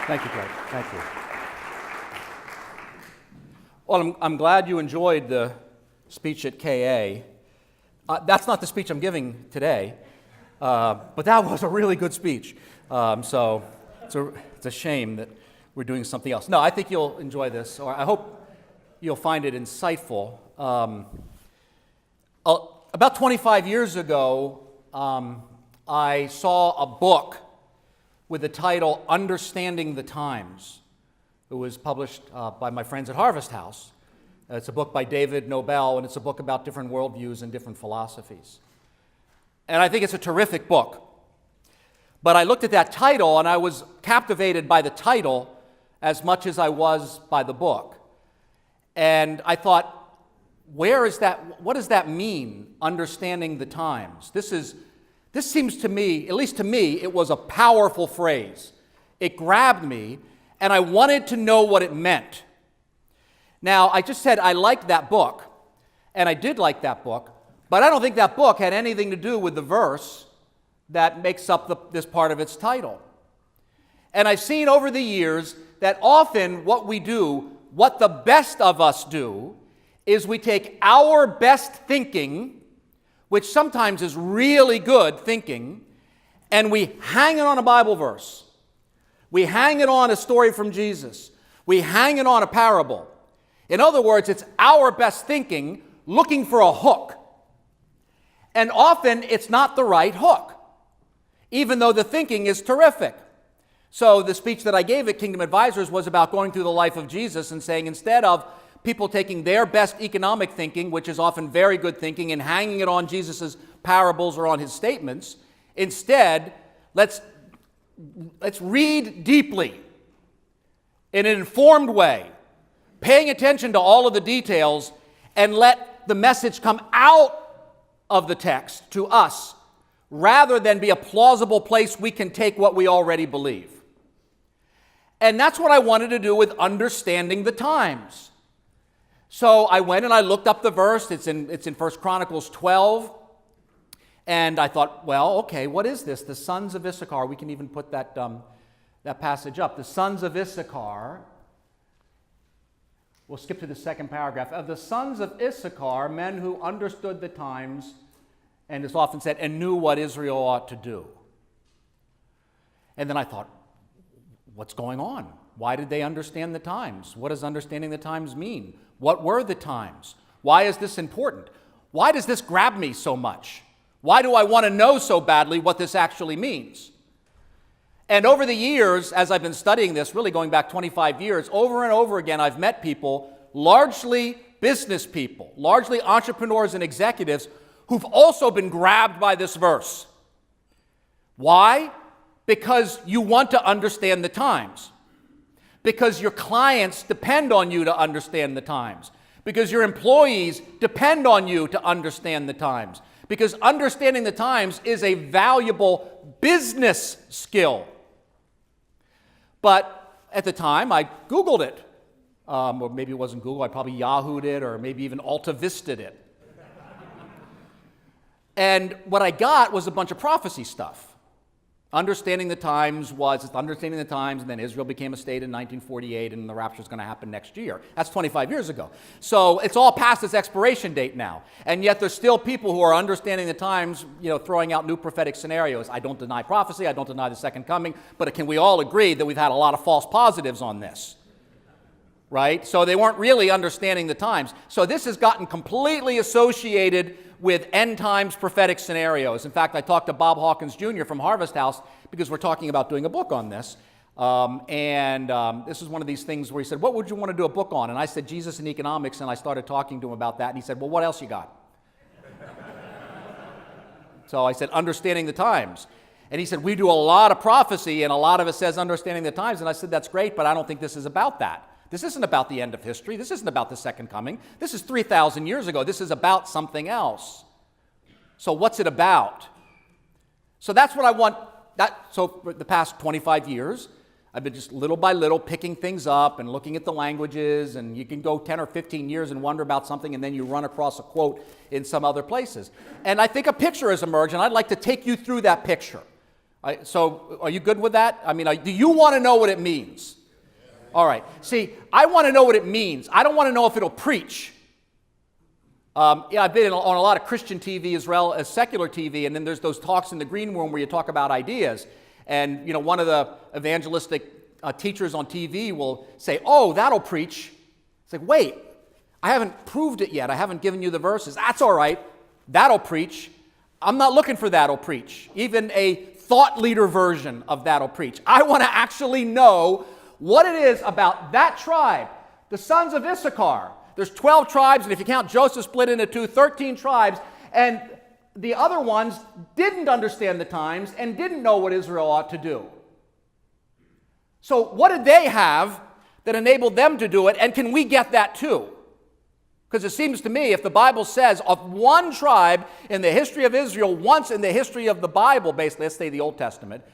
Thank you, Greg. Thank you. Well, I'm glad you enjoyed the speech at KA. That's not the speech I'm giving today, but that was a really good speech. So it's a shame that we're doing something else. No, I think you'll enjoy this, or I hope you'll find it insightful. About 25 years ago, I saw a book with the title Understanding the Times. It was published by my friends at Harvest House. It's a book by David Nobel, and it's a book about different worldviews and different philosophies. And I think it's a terrific book. But I looked at that title, and I was captivated by the title as much as I was by the book. And I thought, where is that? What does that mean, understanding the times? This seems to me, at least to me, it was a powerful phrase. It grabbed me, and I wanted to know what it meant. Now, I just said I liked that book, and I did like that book, but I don't think that book had anything to do with the verse that makes up this part of its title. And I've seen over the years that often what we do, what the best of us do, is we take our best thinking, which sometimes is really good thinking, and we hang it on a Bible verse. We hang it on a story from Jesus. We hang it on a parable. In other words, it's our best thinking looking for a hook. And often it's not the right hook, even though the thinking is terrific. So the speech that I gave at Kingdom Advisors was about going through the life of Jesus and saying, instead of people taking their best economic thinking, which is often very good thinking, and hanging it on Jesus' parables or on his statements, instead, let's read deeply in an informed way, paying attention to all of the details, and let the message come out of the text to us, rather than be a plausible place we can take what we already believe. And that's what I wanted to do with Understanding the Times. So I went and I looked up the verse. It's in 1 Chronicles 12. And I thought, well, okay, what is this? The sons of Issachar. We can even put that passage up. The sons of Issachar. We'll skip to the second paragraph. Of the sons of Issachar, men who understood the times, and it's often said, and knew what Israel ought to do. And then I thought, what's going on? Why did they understand the times? What does understanding the times mean? What were the times? Why is this important? Why does this grab me so much? Why do I want to know so badly what this actually means? And over the years, as I've been studying this, really going back 25 years, over and over again, I've met people, largely business people, largely entrepreneurs and executives, who've also been grabbed by this verse. Why? Because you want to understand the times. Because your clients depend on you to understand the times. Because your employees depend on you to understand the times. Because understanding the times is a valuable business skill. But at the time, I Googled it. Or maybe it wasn't Google, I probably Yahoo'd it, or maybe even Alta Vista'd it. And what I got was a bunch of prophecy stuff. Understanding the times was understanding the times, and then Israel became a state in 1948, and the rapture is going to happen next year. That's 25 years ago. So it's all past its expiration date now. And yet there's still people who are understanding the times, throwing out new prophetic scenarios. I don't deny prophecy. I don't deny the second coming. But can we all agree that we've had a lot of false positives on this? Right? So they weren't really understanding the times. So this has gotten completely associated with end times prophetic scenarios. In fact, I talked to Bob Hawkins Jr. from Harvest House because we're talking about doing a book on this. This is one of these things where he said, what would you want to do a book on? And I said, Jesus and economics, and I started talking to him about that. And he said, well, what else you got? So I said, understanding the times. And he said, we do a lot of prophecy, and a lot of it says understanding the times. And I said, that's great, but I don't think this is about that. This isn't about the end of history. This isn't about the second coming. This is 3,000 years ago. This is about something else. So what's it about? So that's what I want. So for the past 25 years, I've been just little by little picking things up and looking at the languages, and you can go 10 or 15 years and wonder about something, and then you run across a quote in some other places. And I think a picture has emerged, and I'd like to take you through that picture. So are you good with that? I mean, do you want to know what it means? All right. See, I want to know what it means. I don't want to know if it'll preach. I've been on a lot of Christian TV as well as secular TV, and then there's those talks in the green room where you talk about ideas. And, one of the evangelistic teachers on TV will say, oh, that'll preach. It's like, wait, I haven't proved it yet. I haven't given you the verses. That's all right. That'll preach. I'm not looking for that'll preach. Even a thought leader version of that'll preach. I want to actually know what it is about that tribe, the sons of Issachar. There's 12 tribes, and if you count Joseph split into two, 13 tribes, and the other ones didn't understand the times and didn't know what Israel ought to do. So what did they have that enabled them to do it, and can we get that too? Because it seems to me, if the Bible says of one tribe in the history of Israel, once in the history of the Bible, basically, let's say the Old Testament,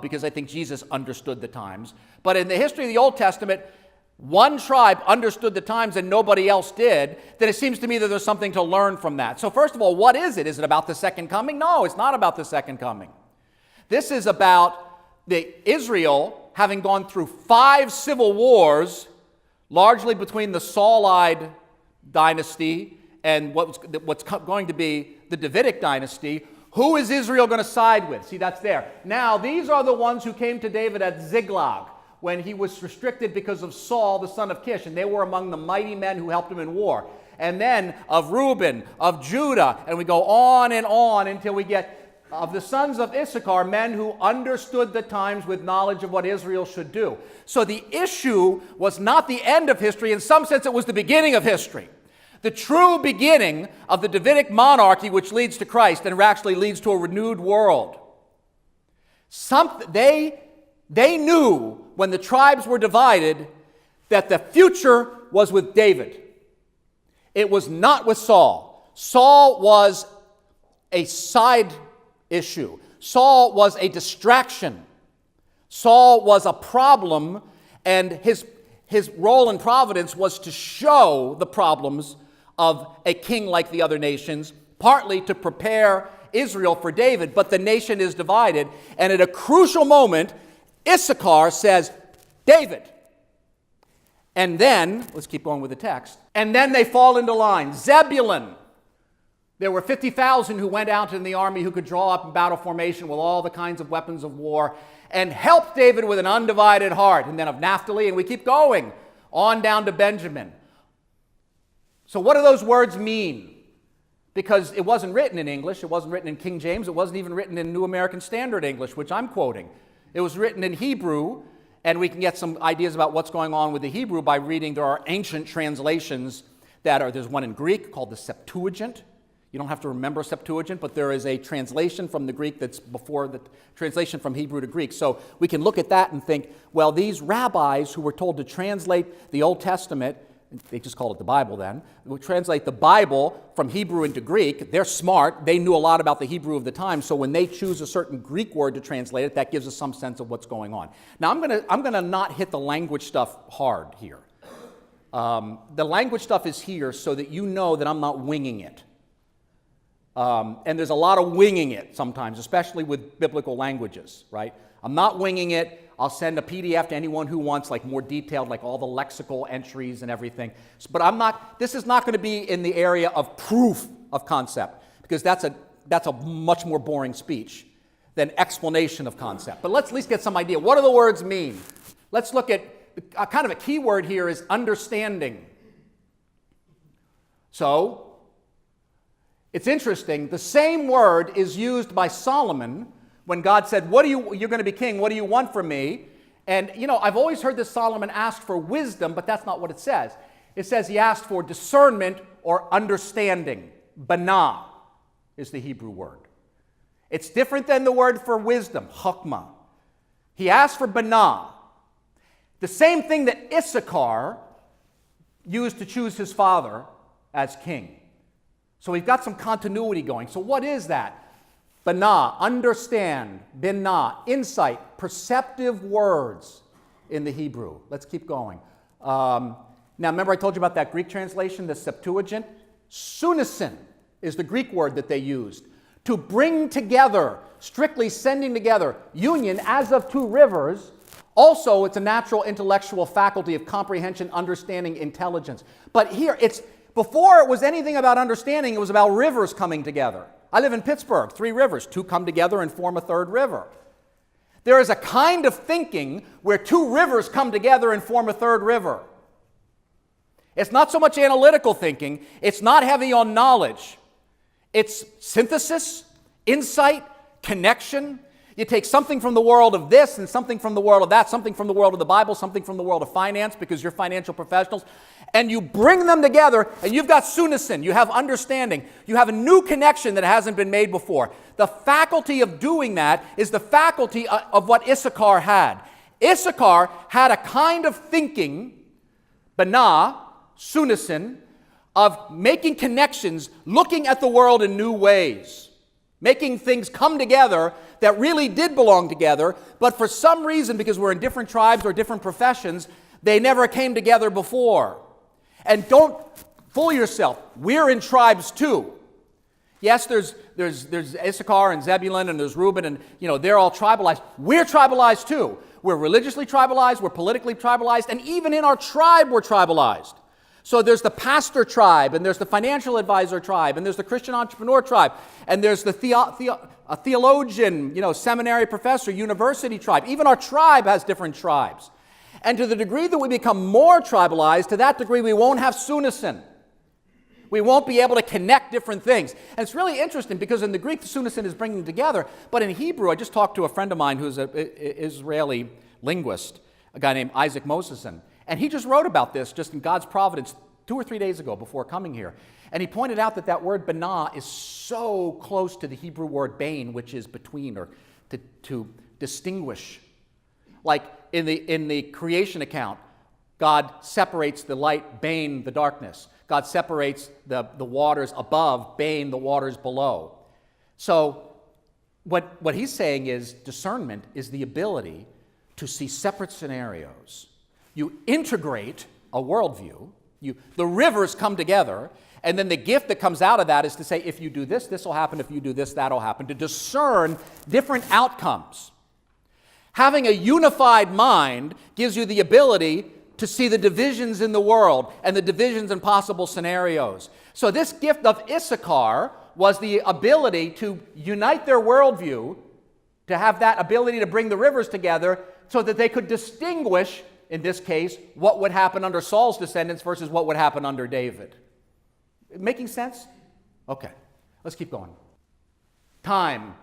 because I think Jesus understood the times, but in the history of the Old Testament, one tribe understood the times and nobody else did, then it seems to me that there's something to learn from that. So first of all, what is it? Is it about the second coming? No, it's not about the second coming. This is about Israel having gone through 5 civil wars, largely between the Saulite dynasty and what's going to be the Davidic dynasty. Who is Israel going to side with? See, that's there. Now, these are the ones who came to David at Ziklag when he was restricted because of Saul, the son of Kish, and they were among the mighty men who helped him in war. And then of Reuben, of Judah, and we go on and on until we get of the sons of Issachar, men who understood the times with knowledge of what Israel should do. So the issue was not the end of history. In some sense, it was the beginning of history. The true beginning of the Davidic monarchy, which leads to Christ and actually leads to a renewed world. They knew when the tribes were divided that the future was with David. It was not with Saul. Saul was a side issue. Saul was a distraction. Saul was a problem, and his role in providence was to show the problems of a king like the other nations, partly to prepare Israel for David, but the nation is divided, and at a crucial moment, Issachar says, David. And then, let's keep going with the text, and then they fall into line. Zebulun. There were 50,000 who went out in the army who could draw up in battle formation with all the kinds of weapons of war and help David with an undivided heart. And then of Naphtali, and we keep going on down to Benjamin. So what do those words mean? Because it wasn't written in English, it wasn't written in King James, it wasn't even written in New American Standard English, which I'm quoting. It was written in Hebrew, and we can get some ideas about what's going on with the Hebrew by reading. There are ancient translations there's one in Greek called the Septuagint. You don't have to remember Septuagint, but there is a translation from the Greek that's before the translation from Hebrew to Greek. So we can look at that and think, well, these rabbis who were told to translate the Old Testament, they just called it the Bible then, would translate the Bible from Hebrew into Greek. They're smart. They knew a lot about the Hebrew of the time, so when they choose a certain Greek word to translate it, that gives us some sense of what's going on. Now, I'm gonna not hit the language stuff hard here. The language stuff is here so that you know that I'm not winging it. And there's a lot of winging it sometimes, especially with biblical languages, right? I'm not winging it. I'll send a PDF to anyone who wants, like, more detailed, like all the lexical entries and everything. But this is not going to be in the area of proof of concept, because that's a much more boring speech than explanation of concept. But let's at least get some idea. What do the words mean? Let's look at, kind of a key word here is understanding. So, it's interesting, the same word is used by Solomon when God said, you're going to be king, what do you want from me? And, I've always heard that Solomon asked for wisdom, but that's not what it says. It says he asked for discernment or understanding. Banah is the Hebrew word. It's different than the word for wisdom, chokmah. He asked for banah. The same thing that Issachar used to choose his father as king. So we've got some continuity going. So what is that? Banah, understand, binah, insight, perceptive words in the Hebrew. Let's keep going. Now, remember I told you about that Greek translation, the Septuagint? Sunison is the Greek word that they used. To bring together, strictly sending together, union as of two rivers. Also, it's a natural intellectual faculty of comprehension, understanding, intelligence. But here, before it was anything about understanding, it was about rivers coming together. I live in Pittsburgh, 3 rivers, 2 come together and form a 3rd river. There is a kind of thinking where 2 rivers come together and form a 3rd river. It's not so much analytical thinking, it's not heavy on knowledge. It's synthesis, insight, connection. You take something from the world of this and something from the world of that, something from the world of the Bible, something from the world of finance, because you're financial professionals, and you bring them together, and you've got unison, you have understanding, you have a new connection that hasn't been made before. The faculty of doing that is the faculty of what Issachar had. Issachar had a kind of thinking, Banah, unison, of making connections, looking at the world in new ways, making things come together that really did belong together, but for some reason, because we're in different tribes or different professions, they never came together before. And don't fool yourself, we're in tribes too. Yes, there's Issachar and Zebulun and there's Reuben and, they're all tribalized. We're tribalized too. We're religiously tribalized, we're politically tribalized, and even in our tribe we're tribalized. So there's the pastor tribe, and there's the financial advisor tribe, and there's the Christian entrepreneur tribe, and there's the theologian, seminary professor, university tribe. Even our tribe has different tribes. And to the degree that we become more tribalized, to that degree we won't have unison. We won't be able to connect different things. And it's really interesting because in the Greek, the unison is bringing together, but in Hebrew, I just talked to a friend of mine who's an Israeli linguist, a guy named Isaac Moseson. And he just wrote about this just in God's providence 2 or 3 days ago before coming here. And he pointed out that word banah is so close to the Hebrew word bain, which is between or to distinguish. Like in the creation account, God separates the light, bain, the darkness. God separates the waters above, bain, the waters below. So what he's saying is discernment is the ability to see separate scenarios. You integrate a worldview, the rivers come together, and then the gift that comes out of that is to say, if you do this, this will happen, if you do this, that will happen, to discern different outcomes. Having a unified mind gives you the ability to see the divisions in the world and the divisions in possible scenarios. So this gift of Issachar was the ability to unite their worldview, to have that ability to bring the rivers together so that they could distinguish, in this case, what would happen under Saul's descendants versus what would happen under David. Making sense? Okay, let's keep going. Time.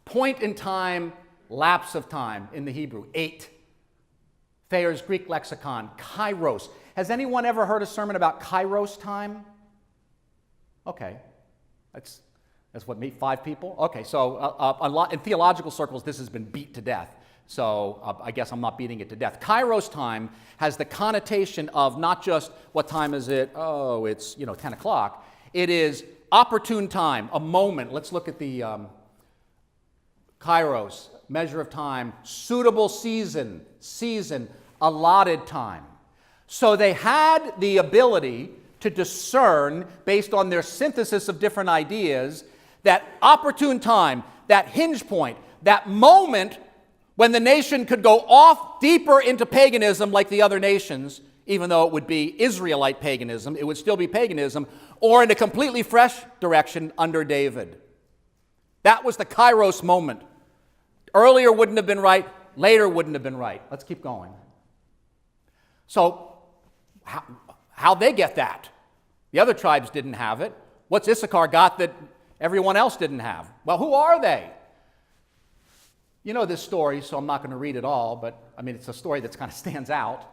Point in time, lapse of time in the Hebrew. 8. Thayer's Greek lexicon. Kairos. Has anyone ever heard a sermon about Kairos time? Okay. That's what, 5 people? Okay, so in theological circles, this has been beat to death. So I guess I'm not beating it to death. Kairos time has the connotation of not just what time is it? Oh, it's 10 o'clock. It is opportune time, a moment. Let's look at the Kairos, measure of time, suitable season, allotted time. So they had the ability to discern, based on their synthesis of different ideas, that opportune time, that hinge point, that moment when the nation could go off deeper into paganism like the other nations, even though it would be Israelite paganism, it would still be paganism, or in a completely fresh direction under David. That was the Kairos moment. Earlier wouldn't have been right, later wouldn't have been right. Let's keep going. So, how'd they get that? The other tribes didn't have it. What's Issachar got that everyone else didn't have? Well, who are they? You know this story, so I'm not going to read it all, but it's a story that kind of stands out,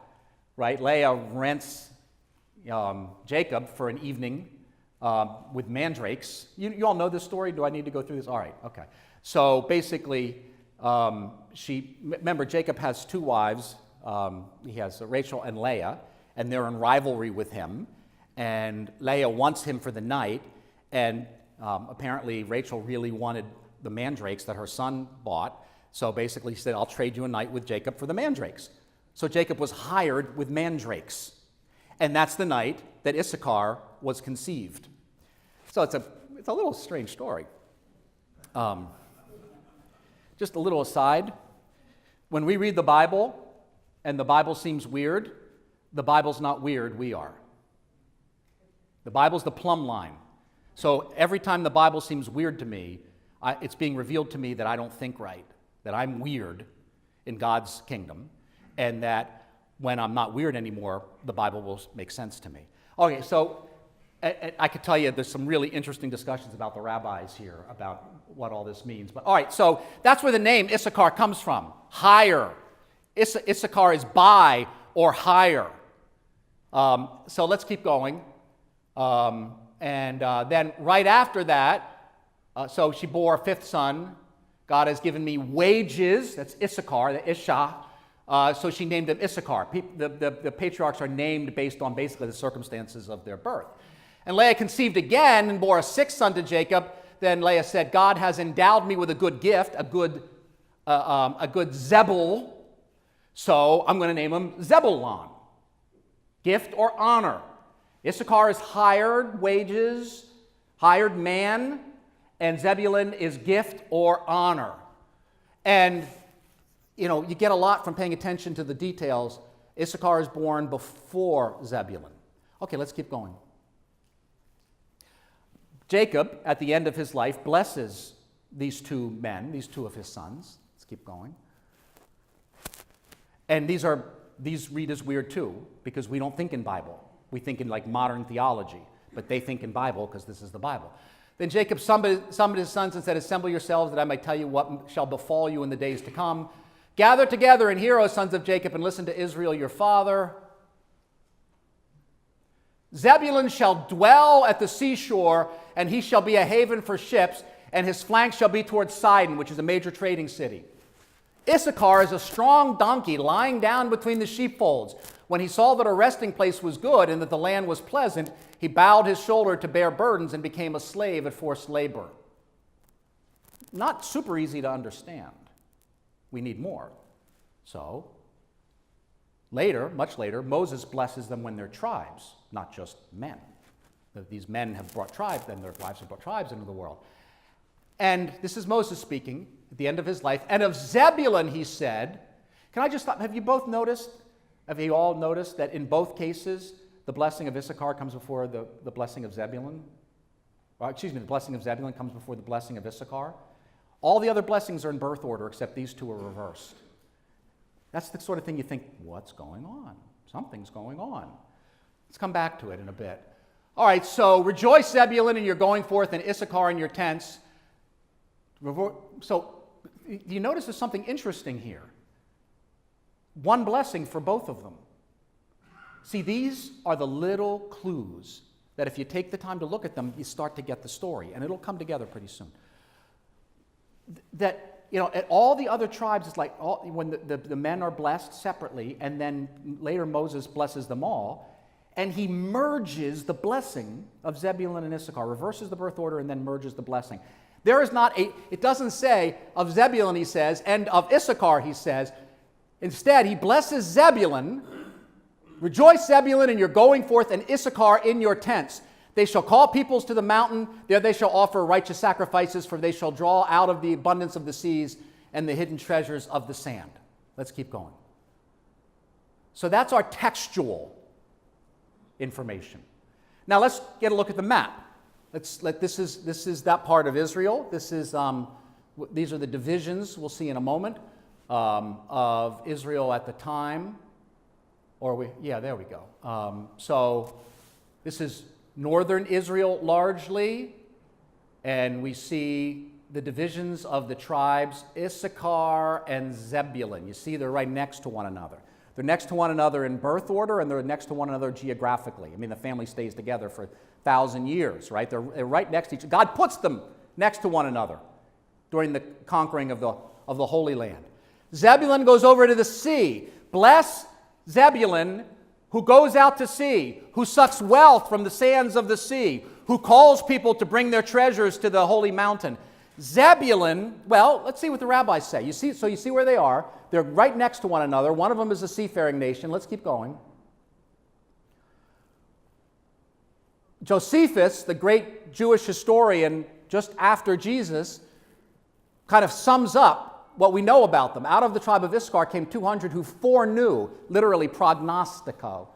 right? Leah rents Jacob for an evening with mandrakes. You all know this story? Do I need to go through this? All right, okay. So basically, remember Jacob has 2 wives. He has Rachel and Leah, and they're in rivalry with him. And Leah wants him for the night, and apparently Rachel really wanted the mandrakes that her son bought. So basically he said, I'll trade you a night with Jacob for the mandrakes. So Jacob was hired with mandrakes. And that's the night that Issachar was conceived. So it's a little strange story. just a little aside, when we read the Bible and the Bible seems weird, the Bible's not weird, we are. The Bible's the plumb line. So every time the Bible seems weird to me, it's being revealed to me that I don't think right, that I'm weird in God's kingdom, and that when I'm not weird anymore, the Bible will make sense to me. Okay, so I could tell you there's some really interesting discussions about the rabbis here about what all this means. But all right, so that's where the name Issachar comes from. Higher. Issachar is by or higher. So let's keep going. Then right after that, so she bore a fifth son. God has given me wages. That's Issachar, the Isha. So she named him Issachar. The patriarchs are named based on basically the circumstances of their birth. And Leah conceived again and bore a sixth son to Jacob. Then Leah said, God has endowed me with a good gift, a good Zebul. So I'm going to name him Zebulon. Gift or honor. Issachar is hired wages, hired man, and Zebulun is gift or honor. And, you get a lot from paying attention to the details. Issachar is born before Zebulun. Okay, let's keep going. Jacob, at the end of his life, blesses these two men, these two of his sons. Let's keep going. And these read as weird too, because we don't think in Bible. We think in like modern theology, but they think in Bible because this is the Bible. Then Jacob summoned his sons and said, assemble yourselves that I might tell you what shall befall you in the days to come. Gather together and hear, O sons of Jacob, and listen to Israel your father. Zebulun shall dwell at the seashore, and he shall be a haven for ships, and his flank shall be towards Sidon, which is a major trading city. Issachar is a strong donkey lying down between the sheepfolds. When he saw that a resting place was good and that the land was pleasant, he bowed his shoulder to bear burdens and became a slave at forced labor. Not super easy to understand. We need more. So, later, much later, Moses blesses them when they're tribes, not just men. These men have brought tribes, then their wives have brought tribes into the world. And this is Moses speaking at the end of his life. And of Zebulun, he said, can I just stop? Have you all noticed that in both cases, the blessing of Issachar comes before the blessing of Zebulun? The blessing of Zebulun comes before the blessing of Issachar. All the other blessings are in birth order, except these two are reversed. That's the sort of thing you think, what's going on? Something's going on. Let's come back to it in a bit. All right, so rejoice, Zebulun, and you're going forth, and Issachar in your tents. So you notice there's something interesting here. One blessing for both of them. See, these are the little clues that if you take the time to look at them, you start to get the story, and it'll come together pretty soon. That, at all the other tribes, it's like when the men are blessed separately, and then later Moses blesses them all, and he merges the blessing of Zebulun and Issachar, reverses the birth order, and then merges the blessing. There is not it doesn't say of Zebulun, he says, and of Issachar, he says. Instead, he blesses Zebulun. Rejoice, Zebulun, and you're going forth, and Issachar in your tents. They shall call peoples to the mountain. There they shall offer righteous sacrifices, for they shall draw out of the abundance of the seas and the hidden treasures of the sand. Let's keep going. So that's our textual information. Now let's get a look at the map. This is that part of Israel. These are the divisions we'll see in a moment of Israel at the time. There we go. So this is northern Israel largely, and we see the divisions of the tribes Issachar and Zebulun. You see they're right next to one another. They're next to one another in birth order, and they're next to one another geographically. I mean, the family stays together for 1,000 years, right? They're right next to each other. God puts them next to one another during the conquering of the Holy Land. Zebulun goes over to the sea. Bless Zebulun, who goes out to sea, who sucks wealth from the sands of the sea, who calls people to bring their treasures to the holy mountain. Zebulun, well, let's see what the rabbis say. You see where they are. They're right next to one another. One of them is a seafaring nation. Let's keep going. Josephus, the great Jewish historian just after Jesus, kind of sums up what we know about them. Out of the tribe of Issachar came 200 who foreknew, literally prognosticates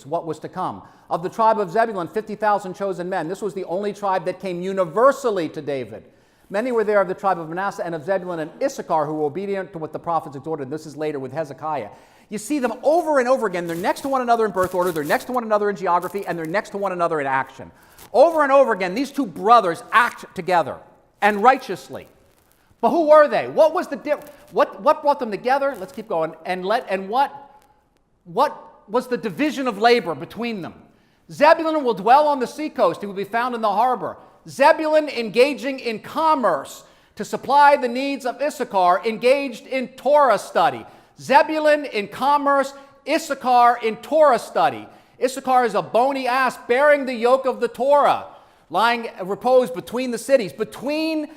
what was to come. Of the tribe of Zebulun, 50,000 chosen men. This was the only tribe that came universally to David. Many were there of the tribe of Manasseh and of Zebulun and Issachar who were obedient to what the prophets exhorted. This is later with Hezekiah. You see them over and over again. They're next to one another in birth order, they're next to one another in geography, and they're next to one another in action. Over and over again, these two brothers act together, and righteously. But who were they? What was the what brought them together? Let's keep going. And what was the division of labor between them? Zebulun will dwell on the seacoast. He will be found in the harbor. Zebulun engaging in commerce to supply the needs of Issachar, engaged in Torah study. Zebulun in commerce, Issachar in Torah study. Issachar is a bony ass bearing the yoke of the Torah, lying reposed between the cities, between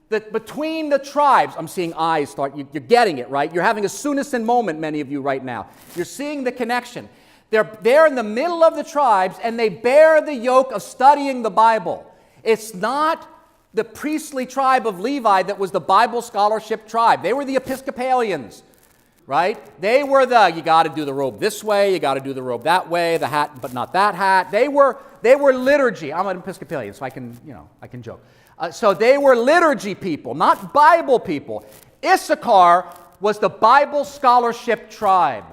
the tribes. I'm seeing eyes start. You're getting it, right? You're having a Sunison moment, many of you, right now. You're seeing the connection. They're in the middle of the tribes, and they bear the yoke of studying the Bible. It's not the priestly tribe of Levi that was the Bible scholarship tribe. They were the Episcopalians, right? They were you got to do the robe this way, you got to do the robe that way, the hat, but not that hat. They were liturgy. I'm an Episcopalian, so I can joke. So they were liturgy people, not Bible people. Issachar was the Bible scholarship tribe,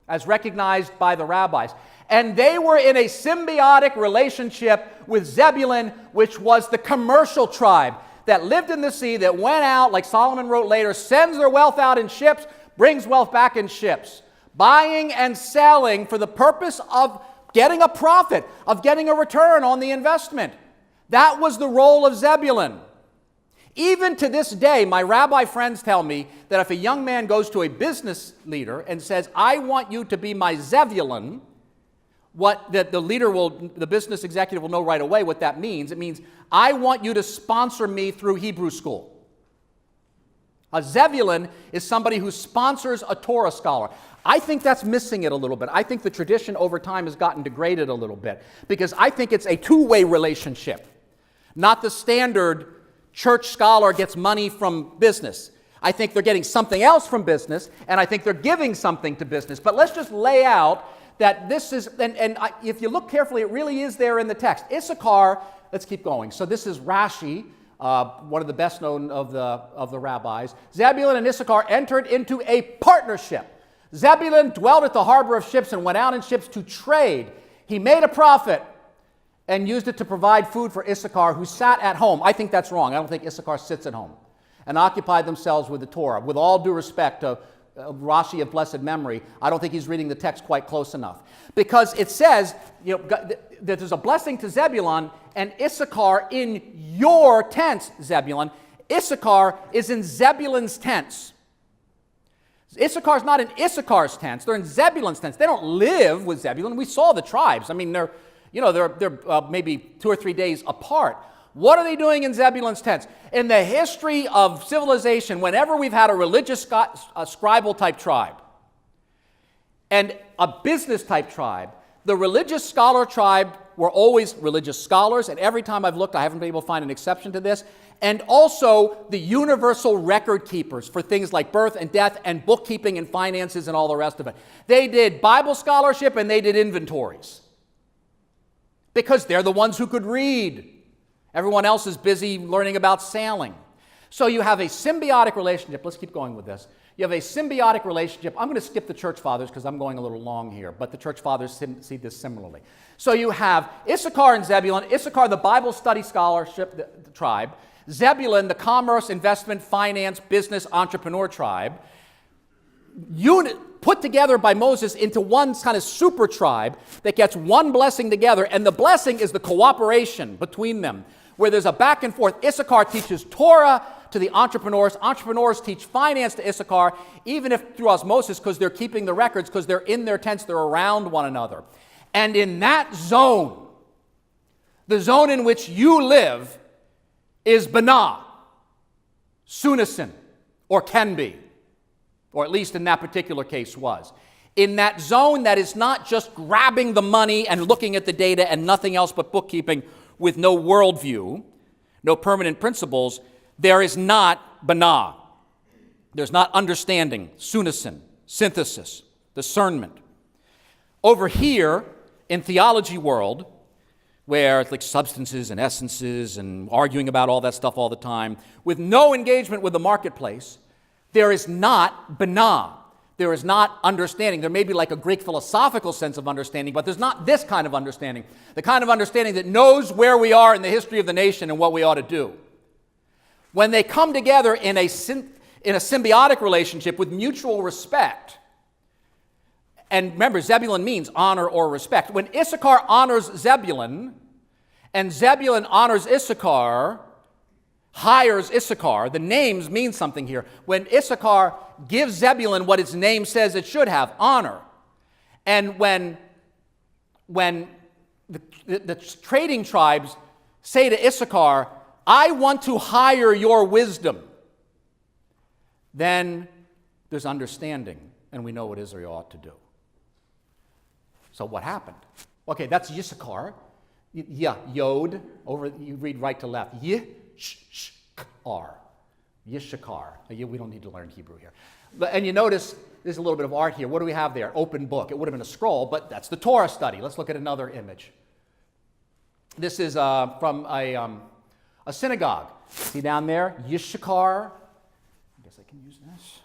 as recognized by the rabbis. And they were in a symbiotic relationship with Zebulun, which was the commercial tribe that lived in the sea, that went out, like Solomon wrote later, sends their wealth out in ships, brings wealth back in ships, buying and selling for the purpose of getting a profit, of getting a return on the investment. That was the role of Zebulun. Even to this day, my rabbi friends tell me that if a young man goes to a business leader and says, I want you to be my Zebulun, the business executive will know right away what that means. It means, I want you to sponsor me through Hebrew school. A Zebulun is somebody who sponsors a Torah scholar. I think that's missing it a little bit. I think the tradition over time has gotten degraded a little bit, because I think it's a two-way relationship, not the standard church scholar gets money from business. I think they're getting something else from business, and I think they're giving something to business. But let's just lay out that this is, if you look carefully, it really is there in the text. Issachar, let's keep going. So this is Rashi, one of the best known of the rabbis. Zebulun and Issachar entered into a partnership. Zebulun dwelt at the harbor of ships and went out in ships to trade. He made a profit and used it to provide food for Issachar, who sat at home. I think that's wrong. I don't think Issachar sits at home. And occupied themselves with the Torah. With all due respect to Rashi of blessed memory, I don't think he's reading the text quite close enough. Because it says, that there's a blessing to Zebulun and Issachar in your tents, Zebulun. Issachar is in Zebulun's tents. Issachar's not in Issachar's tents. They're in Zebulun's tents. They don't live with Zebulun. We saw the tribes. I mean, they're maybe 2 or 3 days apart. What are they doing in Zebulun's tents? In the history of civilization, whenever we've had a religious scribal type tribe and a business type tribe, the religious scholar tribe were always religious scholars, and every time I've looked, I haven't been able to find an exception to this, and also the universal record keepers for things like birth and death and bookkeeping and finances and all the rest of it. They did Bible scholarship and they did inventories, because they're the ones who could read. Everyone else is busy learning about sailing. So you have a symbiotic relationship. Let's keep going with this. You have a symbiotic relationship. I'm going to skip the church fathers because I'm going a little long here, but the church fathers see this similarly. So you have Issachar and Zebulun. Issachar, the Bible study scholarship the tribe. Zebulun, the commerce, investment, finance, business, entrepreneur tribe. Put together by Moses into one kind of super tribe that gets one blessing together, and the blessing is the cooperation between them, where there's a back and forth. Issachar teaches Torah to the entrepreneurs. Entrepreneurs teach finance to Issachar, even if through osmosis, because they're keeping the records, because they're in their tents, they're around one another. And in that zone, the zone in which you live is Banah, Sunison, or can be. Or at least in that particular case was. In that zone that is not just grabbing the money and looking at the data and nothing else but bookkeeping with no worldview, no permanent principles, there is not Banah. There's not understanding, sunison, synthesis, discernment. Over here, in theology world, where it's like substances and essences and arguing about all that stuff all the time, with no engagement with the marketplace, there is not binah. There is not understanding. There may be like a Greek philosophical sense of understanding, but there's not this kind of understanding, the kind of understanding that knows where we are in the history of the nation and what we ought to do. When they come together in a symbiotic relationship with mutual respect, and remember, Zebulun means honor or respect. When Issachar honors Zebulun, and Zebulun honors Issachar, hires Issachar, the names mean something here. When Issachar gives Zebulun what its name says it should have, honor, and when the trading tribes say to Issachar, I want to hire your wisdom, then there's understanding, and we know what Israel ought to do. So what happened? Okay, that's Yissachar. Yod, over, you read right to left. Yishkar. Yishakar. We don't need to learn Hebrew here. And you notice there's a little bit of art here. What do we have there? Open book. It would have been a scroll, but that's the Torah study. Let's look at another image. This is from a synagogue. See down there? Yishakar. I guess I can use this.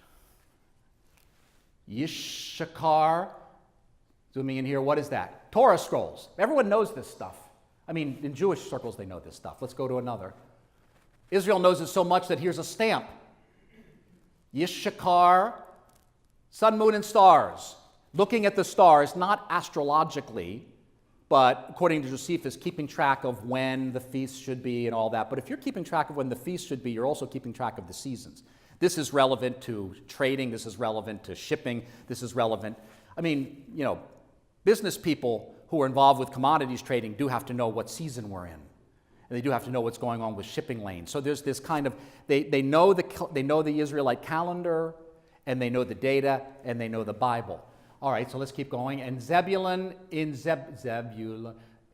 Yishakar. Zooming in here, what is that? Torah scrolls. Everyone knows this stuff. I mean, in Jewish circles, they know this stuff. Let's go to another. Israel knows it so much that here's a stamp. Yishakar, sun, moon, and stars. Looking at the stars, not astrologically, but according to Josephus, keeping track of when the feast should be and all that. But if you're keeping track of when the feast should be, you're also keeping track of the seasons. This is relevant to trading. This is relevant to shipping. This is relevant. I mean, business people who are involved with commodities trading do have to know what season we're in. And they do have to know what's going on with shipping lanes. So there's this kind of, they know the Israelite calendar, and they know the data, and they know the Bible. All right, so let's keep going. And Zebulun in Zebulun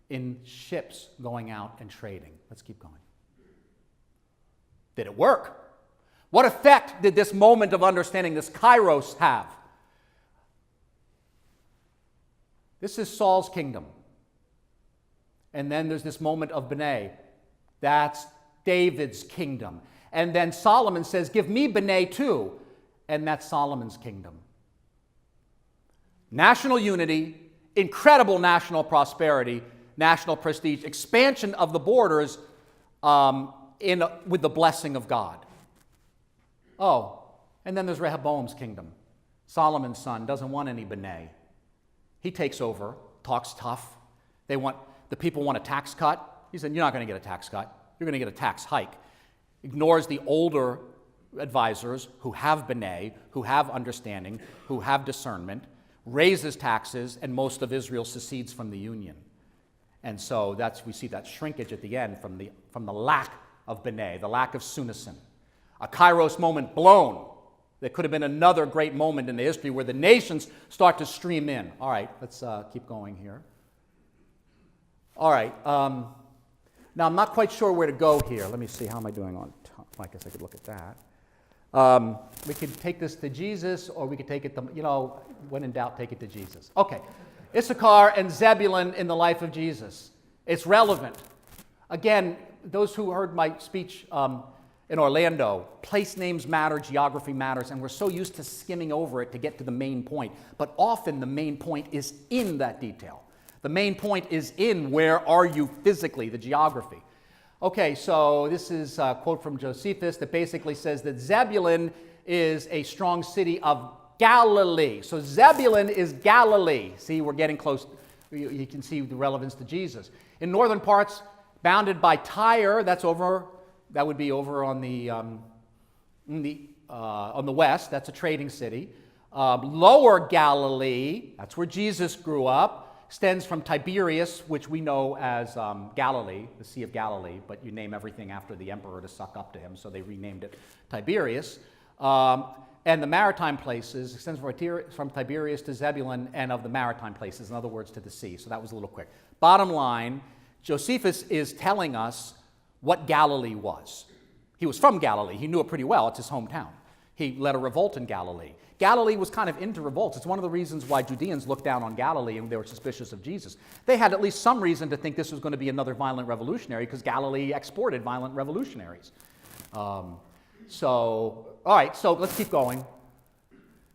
in ships going out and trading. Let's keep going. Did it work? What effect did this moment of understanding, this kairos, have? This is Saul's kingdom. And then there's this moment of Benay. That's David's kingdom. And then Solomon says, give me Benay too. And that's Solomon's kingdom. National unity, incredible national prosperity, national prestige, expansion of the borders with the blessing of God. Oh, and then there's Rehoboam's kingdom. Solomon's son doesn't want any Benay. He takes over, talks tough. The people want a tax cut. He said, you're not going to get a tax cut. You're going to get a tax hike. Ignores the older advisors who have Benay, who have understanding, who have discernment, raises taxes, and most of Israel secedes from the Union. And so we see that shrinkage at the end from the lack of Benay, the lack of Sunison. A kairos moment blown. There could have been another great moment in the history where the nations start to stream in. All right, let's keep going here. All right. Now, I'm not quite sure where to go here. Let me see. How am I doing on time? I guess I could look at that. We could take this to Jesus, or we could take it to, when in doubt, take it to Jesus. Okay. Issachar and Zebulun in the life of Jesus. It's relevant. Again, those who heard my speech in Orlando, place names matter, geography matters, and we're so used to skimming over it to get to the main point. But often the main point is in that detail. The main point is in where are you physically, the geography. Okay, so this is a quote from Josephus that basically says that Zebulun is a strong city of Galilee. So Zebulun is Galilee. See, we're getting close. You can see the relevance to Jesus. In northern parts, bounded by Tyre, that would be over on the west. That's a trading city. Lower Galilee, that's where Jesus grew up, extends from Tiberias, which we know as Galilee, the Sea of Galilee, but you name everything after the emperor to suck up to him, so they renamed it Tiberias. And the maritime places extends from Tiberias to Zebulun, and of the maritime places, in other words, to the sea. So that was a little quick. Bottom line, Josephus is telling us what Galilee was. He was from Galilee. He knew it pretty well. It's his hometown. He led a revolt in Galilee. Galilee was kind of into revolts. It's one of the reasons why Judeans looked down on Galilee and they were suspicious of Jesus. They had at least some reason to think this was going to be another violent revolutionary because Galilee exported violent revolutionaries. All right, so let's keep going.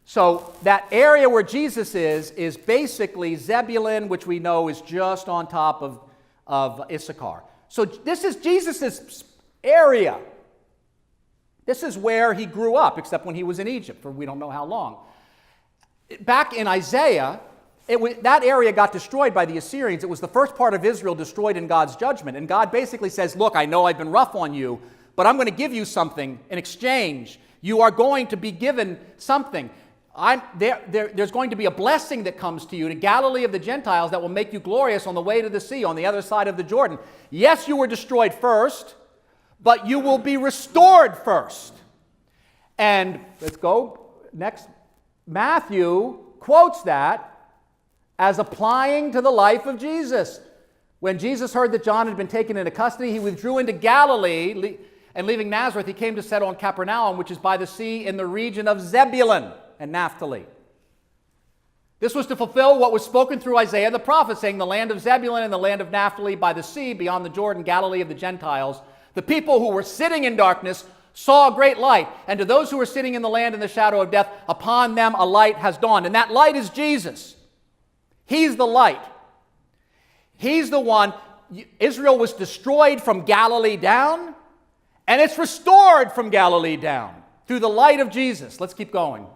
So that area where Jesus is basically Zebulun, which we know is just on top of Issachar. So this is Jesus' area. This is where he grew up, except when he was in Egypt, for we don't know how long. Back in Isaiah, that area got destroyed by the Assyrians. It was the first part of Israel destroyed in God's judgment. And God basically says, look, I know I've been rough on you, but I'm going to give you something in exchange. You are going to be given something. There's going to be a blessing that comes to you, to Galilee of the Gentiles, that will make you glorious on the way to the sea, on the other side of the Jordan. Yes, you were destroyed first, but you will be restored first. And let's go next. Matthew quotes that as applying to the life of Jesus. When Jesus heard that John had been taken into custody, he withdrew into Galilee, and leaving Nazareth, he came to settle in Capernaum, which is by the sea in the region of Zebulun and Naphtali. This was to fulfill what was spoken through Isaiah the prophet, saying, the land of Zebulun and the land of Naphtali by the sea, beyond the Jordan, Galilee of the Gentiles. The people who were sitting in darkness saw a great light, and to those who were sitting in the land in the shadow of death, upon them a light has dawned. And that light is Jesus. He's the light. He's the one. Israel was destroyed from Galilee down, and it's restored from Galilee down through the light of Jesus. Let's keep going.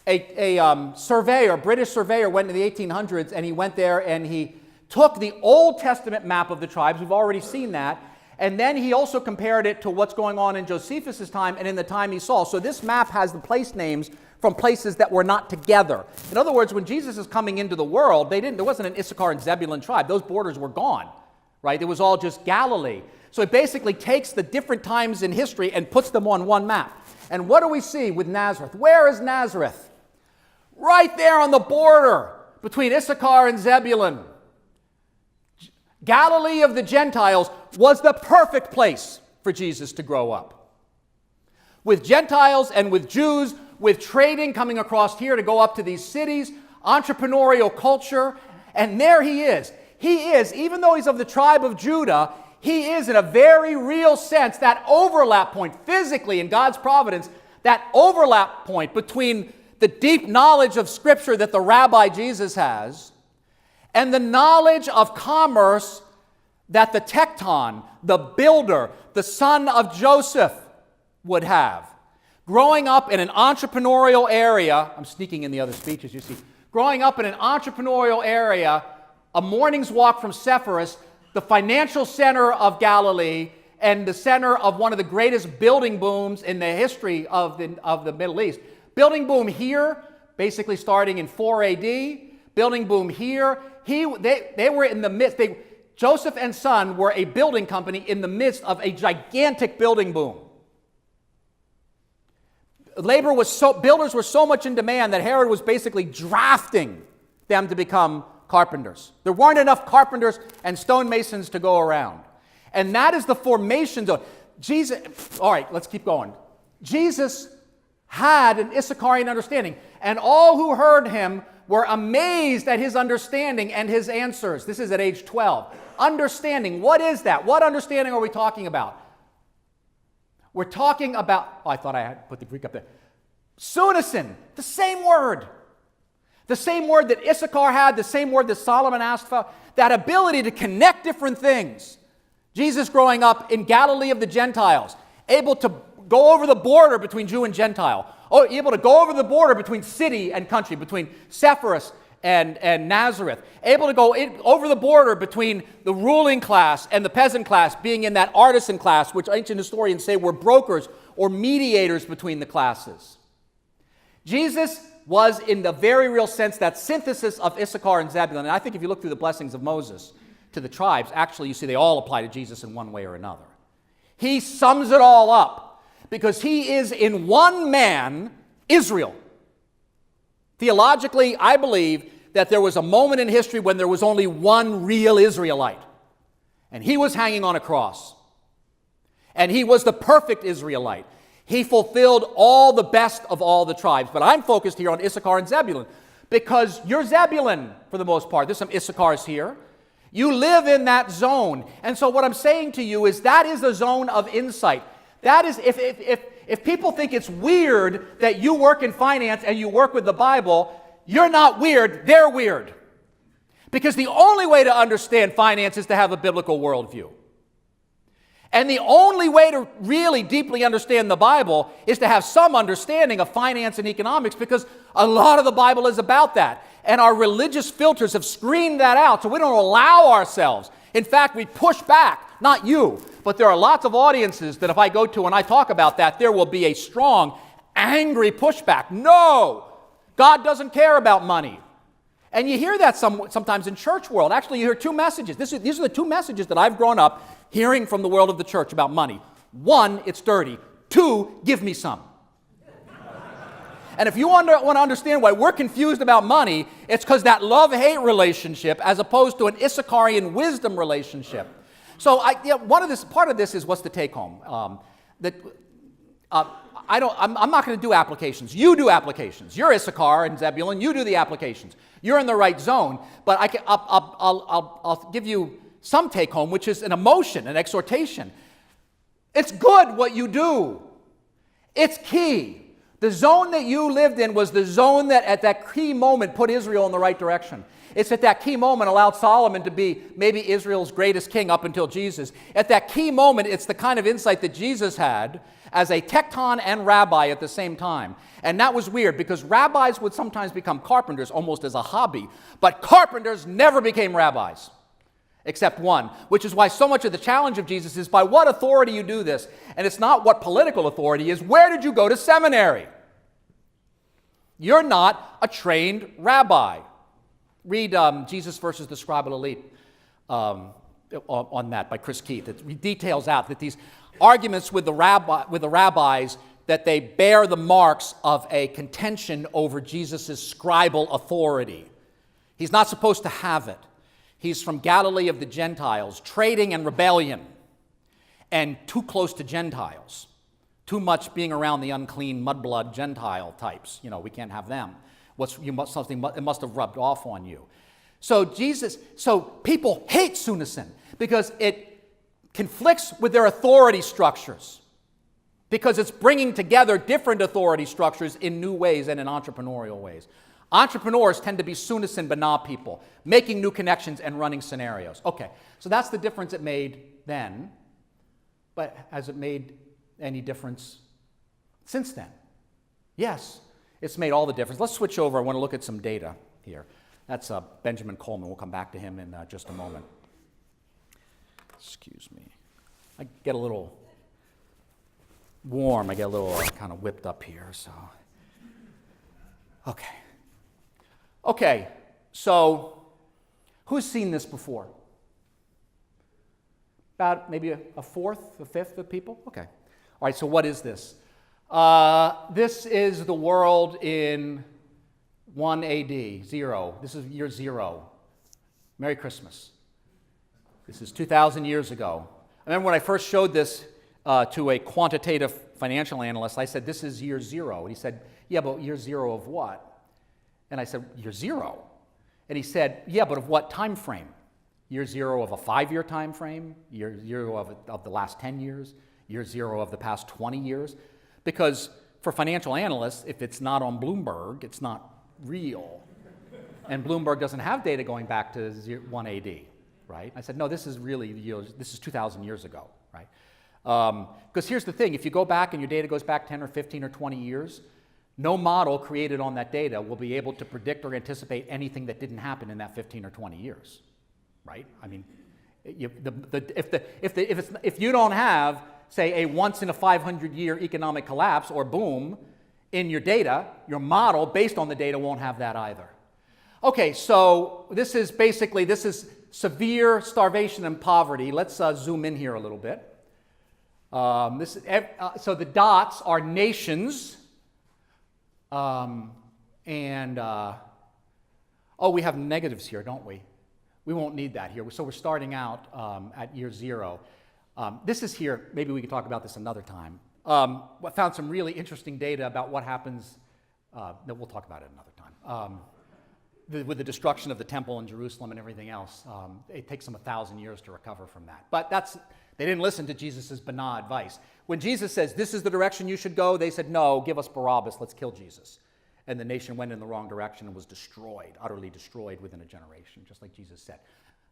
A surveyor, British surveyor, went in the 1800s, and he went there and he took the Old Testament map of the tribes. We've already seen that. And then he also compared it to what's going on in Josephus' time and in the time he saw. So this map has the place names from places that were not together. In other words, when Jesus is coming into the world, there wasn't an Issachar and Zebulun tribe. Those borders were gone, right? It was all just Galilee. So it basically takes the different times in history and puts them on one map. And what do we see with Nazareth? Where is Nazareth? Right there on the border between Issachar and Zebulun. Galilee of the Gentiles was the perfect place for Jesus to grow up. With Gentiles and with Jews, with trading coming across here to go up to these cities, entrepreneurial culture, and there he is. He is, even though he's of the tribe of Judah, he is in a very real sense that overlap point, physically in God's providence, that overlap point between the deep knowledge of Scripture that the Rabbi Jesus has and the knowledge of commerce that the tekton, the builder, the son of Joseph would have. Growing up in an entrepreneurial area, I'm sneaking in the other speeches, you see. Growing up in an entrepreneurial area, a morning's walk from Sepphoris, the financial center of Galilee, and the center of one of the greatest building booms in the history of the Middle East. Building boom here, basically starting in 4 AD. Building boom here. They were in the midst. Joseph and Son were a building company in the midst of a gigantic building boom. Builders were so much in demand that Herod was basically drafting them to become carpenters. There weren't enough carpenters and stonemasons to go around. And that is the formation zone. Jesus, all right, let's keep going. Jesus had an Issacharian understanding, and all who heard him were amazed at his understanding and his answers. This is at age 12. Understanding, what is that? What understanding are we talking about? We're talking about, I thought I had put the Greek up there. Sunison, the same word. The same word that Issachar had, the same word that Solomon asked for, that ability to connect different things. Jesus growing up in Galilee of the Gentiles, able to go over the border between Jew and Gentile, able to go over the border between city and country, between Sepphoris and Nazareth, able to go over the border between the ruling class and the peasant class, being in that artisan class, which ancient historians say were brokers or mediators between the classes. Jesus was, in the very real sense, that synthesis of Issachar and Zebulun. And I think if you look through the blessings of Moses to the tribes, actually you see they all apply to Jesus in one way or another. He sums it all up because he is in one man Israel. Theologically, I believe that there was a moment in history when there was only one real Israelite, and he was hanging on a cross. And he was the perfect Israelite. He fulfilled all the best of all the tribes. But I'm focused here on Issachar and Zebulun because you're Zebulun for the most part. There's some Issachars here. You live in that zone. And so what I'm saying to you is that is a zone of insight. That is, if people think it's weird that you work in finance and you work with the Bible, you're not weird, they're weird. Because the only way to understand finance is to have a biblical worldview. And the only way to really deeply understand the Bible is to have some understanding of finance and economics, because a lot of the Bible is about that. And our religious filters have screened that out, so we don't allow ourselves. In fact, we push back, not you, but there are lots of audiences that if I go to and I talk about that, there will be a strong, angry pushback. No! God doesn't care about money. And you hear that sometimes in church world. Actually, you hear two messages. These are the two messages that I've grown up hearing from the world of the church about money. One, it's dirty. Two, give me some. And if you want to understand why we're confused about money, it's because that love-hate relationship as opposed to an Issacharian wisdom relationship. So part of this is what's the take-home. I'm not going to do applications. You do applications. You're Issachar and Zebulun. You do the applications. You're in the right zone. But I'll give you some take-home, which is an emotion, an exhortation. It's good what you do. It's key. The zone that you lived in was the zone that at that key moment put Israel in the right direction. It's at that key moment allowed Solomon to be maybe Israel's greatest king up until Jesus. At that key moment, it's the kind of insight that Jesus had as a tecton and rabbi at the same time. And that was weird because rabbis would sometimes become carpenters almost as a hobby, but carpenters never became rabbis. Except one, which is why so much of the challenge of Jesus is by what authority you do this. And it's not what political authority is. Where did you go to seminary? You're not a trained rabbi. Read Jesus versus the Scribal Elite on that by Chris Keith. It details out that these arguments with the rabbis that they bear the marks of a contention over Jesus' scribal authority. He's not supposed to have it. He's from Galilee of the Gentiles, trading and rebellion, and too close to Gentiles. Too much being around the unclean, mudblood Gentile types. You know, we can't have them. It must have rubbed off on you. So people hate Sunnisin because it conflicts with their authority structures, because it's bringing together different authority structures in new ways and in entrepreneurial ways. Entrepreneurs tend to be Sunnisin Bana people, making new connections and running scenarios. Okay, so that's the difference it made then, but has it made any difference since then? Yes, it's made all the difference. Let's switch over. I want to look at some data here. That's Benjamin Coleman. We'll come back to him in just a moment. Excuse me. I get a little warm. I get a little kind of whipped up here. So, okay. So, who's seen this before? About maybe a fourth, a fifth of people? Okay. All right, so what is this? This is the world in 1 AD, 0. This is year 0. Merry Christmas. This is 2,000 years ago. I remember when I first showed this to a quantitative financial analyst, I said, this is year 0. And he said, yeah, but year 0 of what? And I said, year 0. And he said, yeah, but of what time frame? Year 0 of a 5-year time frame? Year 0 of the last 10 years? Year 0 of the past 20 years? Because for financial analysts, if it's not on Bloomberg, it's not real. And Bloomberg doesn't have data going back to 1 AD, right? I said, no, this is really, this is 2,000 years ago, right? Because here's the thing, if you go back and your data goes back 10 or 15 or 20 years, no model created on that data will be able to predict or anticipate anything that didn't happen in that 15 or 20 years, right? I mean, if you don't have, say, a once-in-a-500-year economic collapse or boom in your data, your model based on the data won't have that either. Okay, so this is severe starvation and poverty. Let's zoom in here a little bit. So the dots are nations, we have negatives here, don't we? We won't need that here. So we're starting out at year 0. This is here. Maybe we can talk about this another time. found some really interesting data about what happens, that we'll talk about it another time, with the destruction of the temple in Jerusalem and everything else. It takes them 1,000 years to recover from that. But they didn't listen to Jesus' banal advice. When Jesus says, this is the direction you should go, they said, no, give us Barabbas, let's kill Jesus. And the nation went in the wrong direction and was destroyed, utterly destroyed within a generation, just like Jesus said.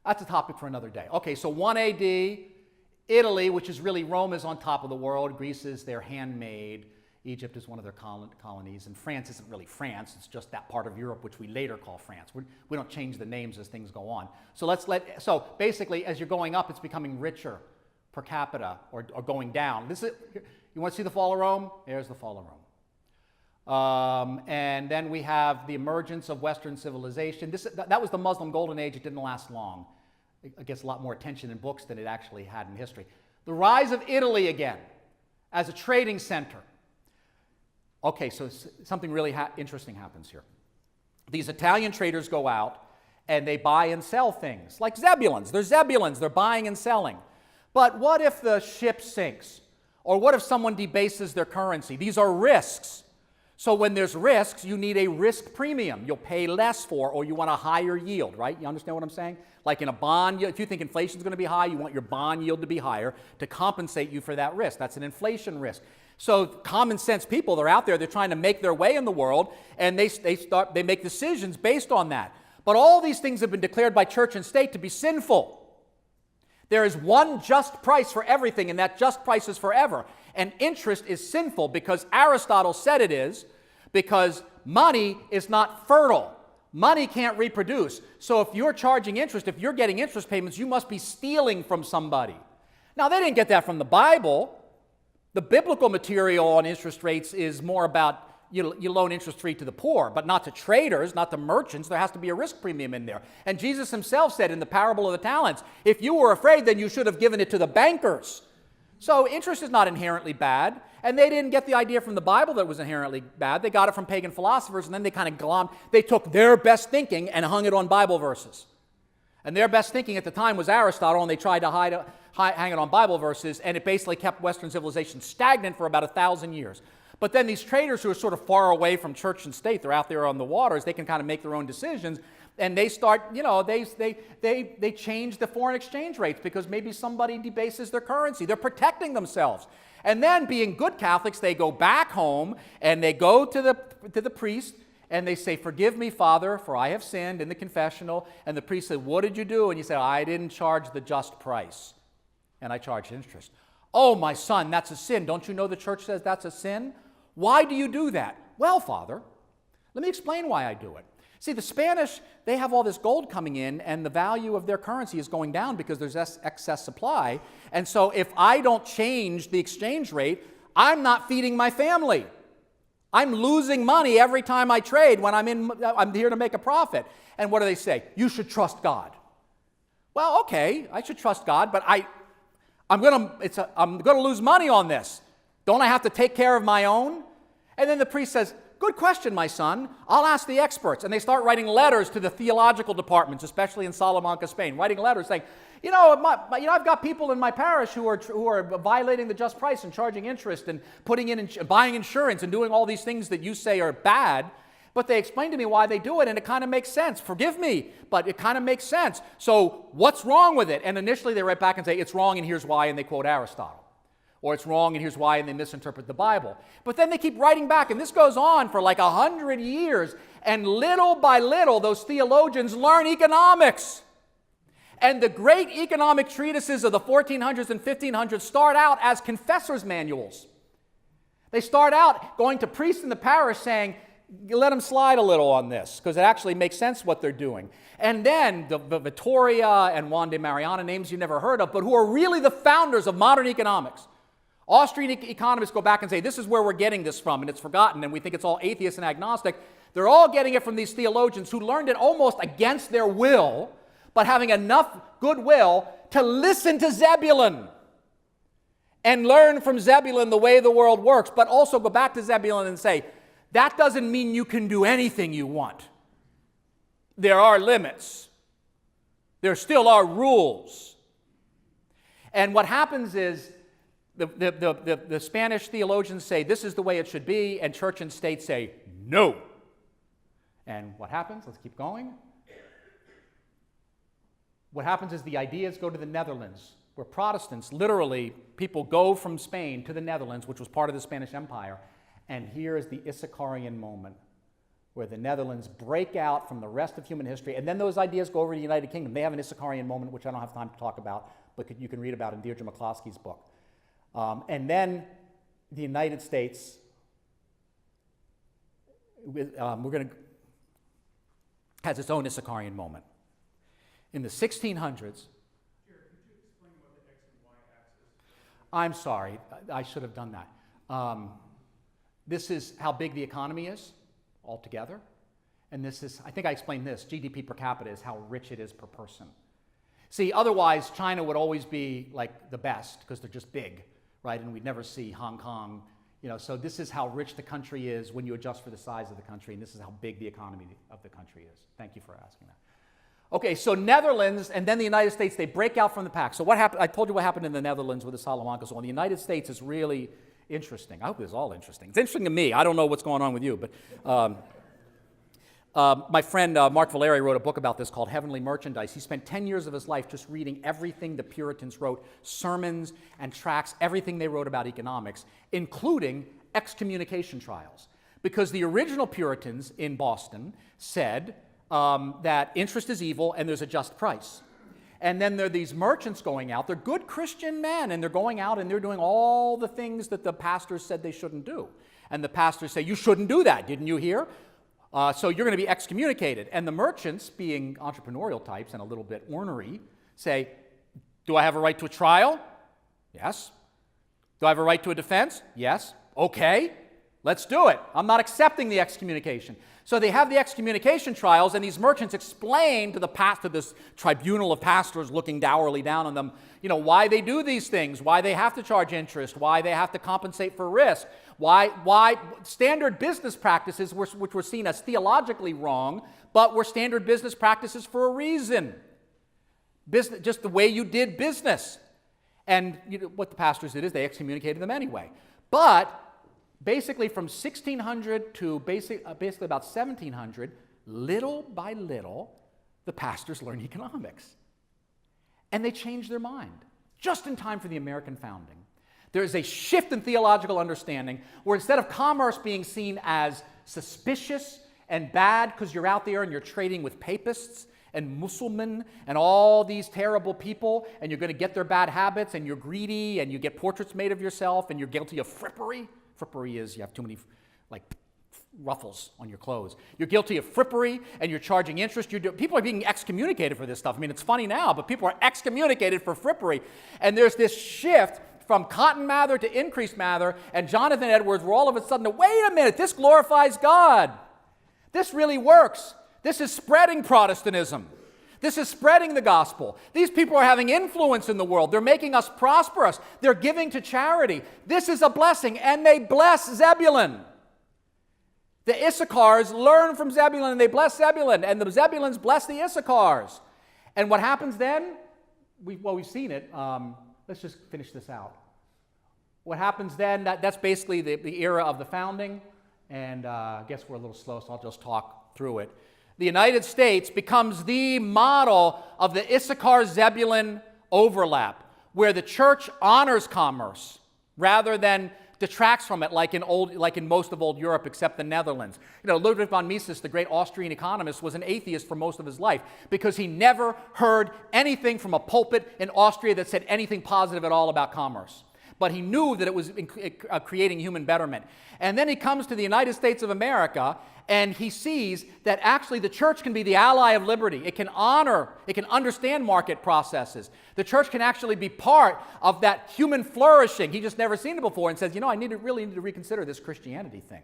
That's a topic for another day. Okay, so 1 AD, Italy, which is really Rome, is on top of the world. Greece is their handmaid. Egypt is one of their colonies. And France isn't really France. It's just that part of Europe, which we later call France. We don't change the names as things go on. So basically, as you're going up, it's becoming richer per capita or going down. You want to see the fall of Rome? There's the fall of Rome. And then we have the emergence of Western civilization. That was the Muslim Golden Age. It didn't last long. It gets a lot more attention in books than it actually had in history. The rise of Italy again as a trading center. Okay, so something really interesting happens here. These Italian traders go out and they buy and sell things, like Zebulons. They're Zebulons. They're buying and selling. But what if the ship sinks? Or what if someone debases their currency? These are risks. So when there's risks, you need a risk premium. You'll pay less for, or you want a higher yield, right? You understand what I'm saying? Like in a bond, if you think inflation is going to be high, you want your bond yield to be higher to compensate you for that risk. That's an inflation risk. So common sense people, they're out there, they're trying to make their way in the world, and they make decisions based on that. But all these things have been declared by church and state to be sinful. There is one just price for everything, and that just price is forever. And interest is sinful because Aristotle said it is, because money is not fertile. Money can't reproduce. So if you're charging interest, if you're getting interest payments, you must be stealing from somebody. Now, they didn't get that from the Bible. The biblical material on interest rates is more about you loan interest-free to the poor, but not to traders, not to merchants. There has to be a risk premium in there. And Jesus himself said in the parable of the talents, if you were afraid, then you should have given it to the bankers. So interest is not inherently bad, and they didn't get the idea from the Bible that it was inherently bad. They got it from pagan philosophers, and then they took their best thinking and hung it on Bible verses. And their best thinking at the time was Aristotle, and they tried to hang it on Bible verses, and it basically kept Western civilization stagnant for about 1,000 years. But then these traders who are sort of far away from church and state, they're out there on the waters, they can kind of make their own decisions, and they start, they change the foreign exchange rates because maybe somebody debases their currency. They're protecting themselves. And then, being good Catholics, they go back home and they go to the priest and they say, forgive me, Father, for I have sinned, in the confessional. And the priest said, what did you do? And you say, I didn't charge the just price, and I charged interest. Oh, my son, that's a sin. Don't you know the church says that's a sin? Why do you do that? Well, Father, let me explain why I do it. See, the Spanish, they have all this gold coming in, and the value of their currency is going down because there's excess supply. And so if I don't change the exchange rate, I'm not feeding my family. I'm losing money every time I trade when I'm here to make a profit. And what do they say? You should trust God. Well, okay, I should trust God, but I'm going to lose money on this. Don't I have to take care of my own? And then the priest says, good question, my son. I'll ask the experts. And they start writing letters to the theological departments, especially in Salamanca, Spain, writing letters saying, I've got people in my parish who are violating the just price and charging interest and buying insurance and doing all these things that you say are bad. But they explain to me why they do it, and it kind of makes sense. Forgive me, but it kind of makes sense. So what's wrong with it? And initially they write back and say, it's wrong and here's why, and they quote Aristotle. Or it's wrong and here's why, and they misinterpret the Bible. But then they keep writing back, and this goes on for like 100 years, and little by little those theologians learn economics. And the great economic treatises of the 1400s and 1500s start out as confessors' manuals. They start out going to priests in the parish saying, let them slide a little on this, because it actually makes sense what they're doing. And then the Vittoria and Juan de Mariana, names you never heard of, but who are really the founders of modern economics. Austrian economists go back and say, this is where we're getting this from, and it's forgotten, and we think it's all atheist and agnostic. They're all getting it from these theologians who learned it almost against their will, but having enough goodwill to listen to Zebulun and learn from Zebulun the way the world works, but also go back to Zebulun and say, that doesn't mean you can do anything you want. There are limits. There still are rules. And what happens is, The Spanish theologians say this is the way it should be, and church and state say no. And what happens? Let's keep going. What happens is the ideas go to the Netherlands, where Protestants, literally, people go from Spain to the Netherlands, which was part of the Spanish Empire, and here is the Issacharian moment, where the Netherlands break out from the rest of human history, and then those ideas go over to the United Kingdom. They have an Issacharian moment, which I don't have time to talk about, but you can read about in Deirdre McCloskey's book. And then the United States, has its own Issacharian moment. In the 1600s, Here, could you explain what the X and Y axis is? I'm sorry, I should have done that. This is how big the economy is altogether. And this is, I think I explained this, GDP per capita is how rich it is per person. See, otherwise, China would always be like the best because they're just big, right? And we'd never see Hong Kong, so this is how rich the country is when you adjust for the size of the country, and this is how big the economy of the country is. Thank you for asking that. Okay, so Netherlands and then the United States, they break out from the pack. So what happened? I told you what happened in the Netherlands with the Salamanca. So in the United States, it's really interesting. I hope it's all interesting. It's interesting to me. I don't know what's going on with you, but my friend Mark Valeri wrote a book about this called Heavenly Merchandise. He spent 10 years of his life just reading everything the Puritans wrote, sermons and tracts, everything they wrote about economics, including excommunication trials. Because the original Puritans in Boston said that interest is evil and there's a just price. And then there are these merchants going out. They're good Christian men, and they're going out and they're doing all the things that the pastors said they shouldn't do. And the pastors say, you shouldn't do that, didn't you hear? So you're going to be excommunicated. And the merchants, being entrepreneurial types and a little bit ornery, say, do I have a right to a trial? Yes. Do I have a right to a defense? Yes. Okay, let's do it. I'm not accepting the excommunication. So they have the excommunication trials, and these merchants explain to this tribunal of pastors looking dourly down on them, why they do these things, why they have to charge interest, why they have to compensate for risk, why standard business practices, which were seen as theologically wrong, but were standard business practices for a reason. Business, just the way you did business. And what the pastors did is they excommunicated them anyway. But basically from 1600 to basically about 1700, little by little, the pastors learned economics. And they changed their mind, just in time for the American founding. There is a shift in theological understanding where instead of commerce being seen as suspicious and bad because you're out there and you're trading with papists and Muslims and all these terrible people, and you're going to get their bad habits, and you're greedy, and you get portraits made of yourself, and you're guilty of frippery. Frippery is you have too many ruffles on your clothes. You're guilty of frippery, and you're charging interest. People are being excommunicated for this stuff. I mean, it's funny now, but people are excommunicated for frippery. And there's this shift from Cotton Mather to Increase Mather and Jonathan Edwards, where all of a sudden, wait a minute, this glorifies God. This really works. This is spreading Protestantism. This is spreading the gospel. These people are having influence in the world. They're making us prosperous. They're giving to charity. This is a blessing, and they bless Zebulun. The Issachars learn from Zebulun, and they bless Zebulun, and the Zebulons bless the Issachars. And what happens then? We've seen it. Let's just finish this out. What happens then, that's basically the era of the founding, and I guess we're a little slow, so I'll just talk through it. The United States becomes the model of the Issachar-Zebulun overlap, where the church honors commerce rather than detracts from it like in most of old Europe except the Netherlands. Ludwig von Mises, the great Austrian economist, was an atheist for most of his life because he never heard anything from a pulpit in Austria that said anything positive at all about commerce. But he knew that it was creating human betterment. And then he comes to the United States of America, and he sees that actually the church can be the ally of liberty. It can honor, it can understand market processes. The church can actually be part of that human flourishing. He just never seen it before and says, I really need to reconsider this Christianity thing.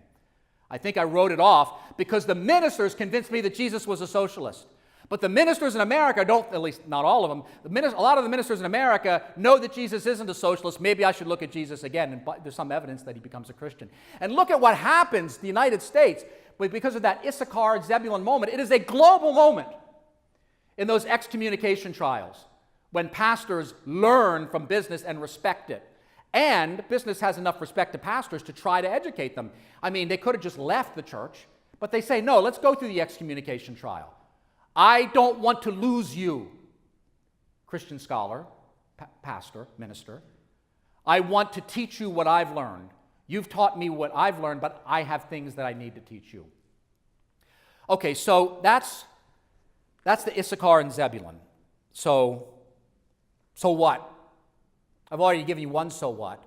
I think I wrote it off because the ministers convinced me that Jesus was a socialist. But the ministers in America don't, at least not all of them, a lot of the ministers in America know that Jesus isn't a socialist. Maybe I should look at Jesus again, and there's some evidence that he becomes a Christian. And look at what happens in the United States because of that Issachar-Zebulun moment. It is a global moment in those excommunication trials when pastors learn from business and respect it. And business has enough respect to pastors to try to educate them. I mean, they could have just left the church, but they say, no, let's go through the excommunication trial. I don't want to lose you, Christian scholar, pastor, minister. I want to teach you what I've learned. You've taught me what I've learned, but I have things that I need to teach you. Okay, so that's the Issachar and Zebulun. So what? I've already given you one so what.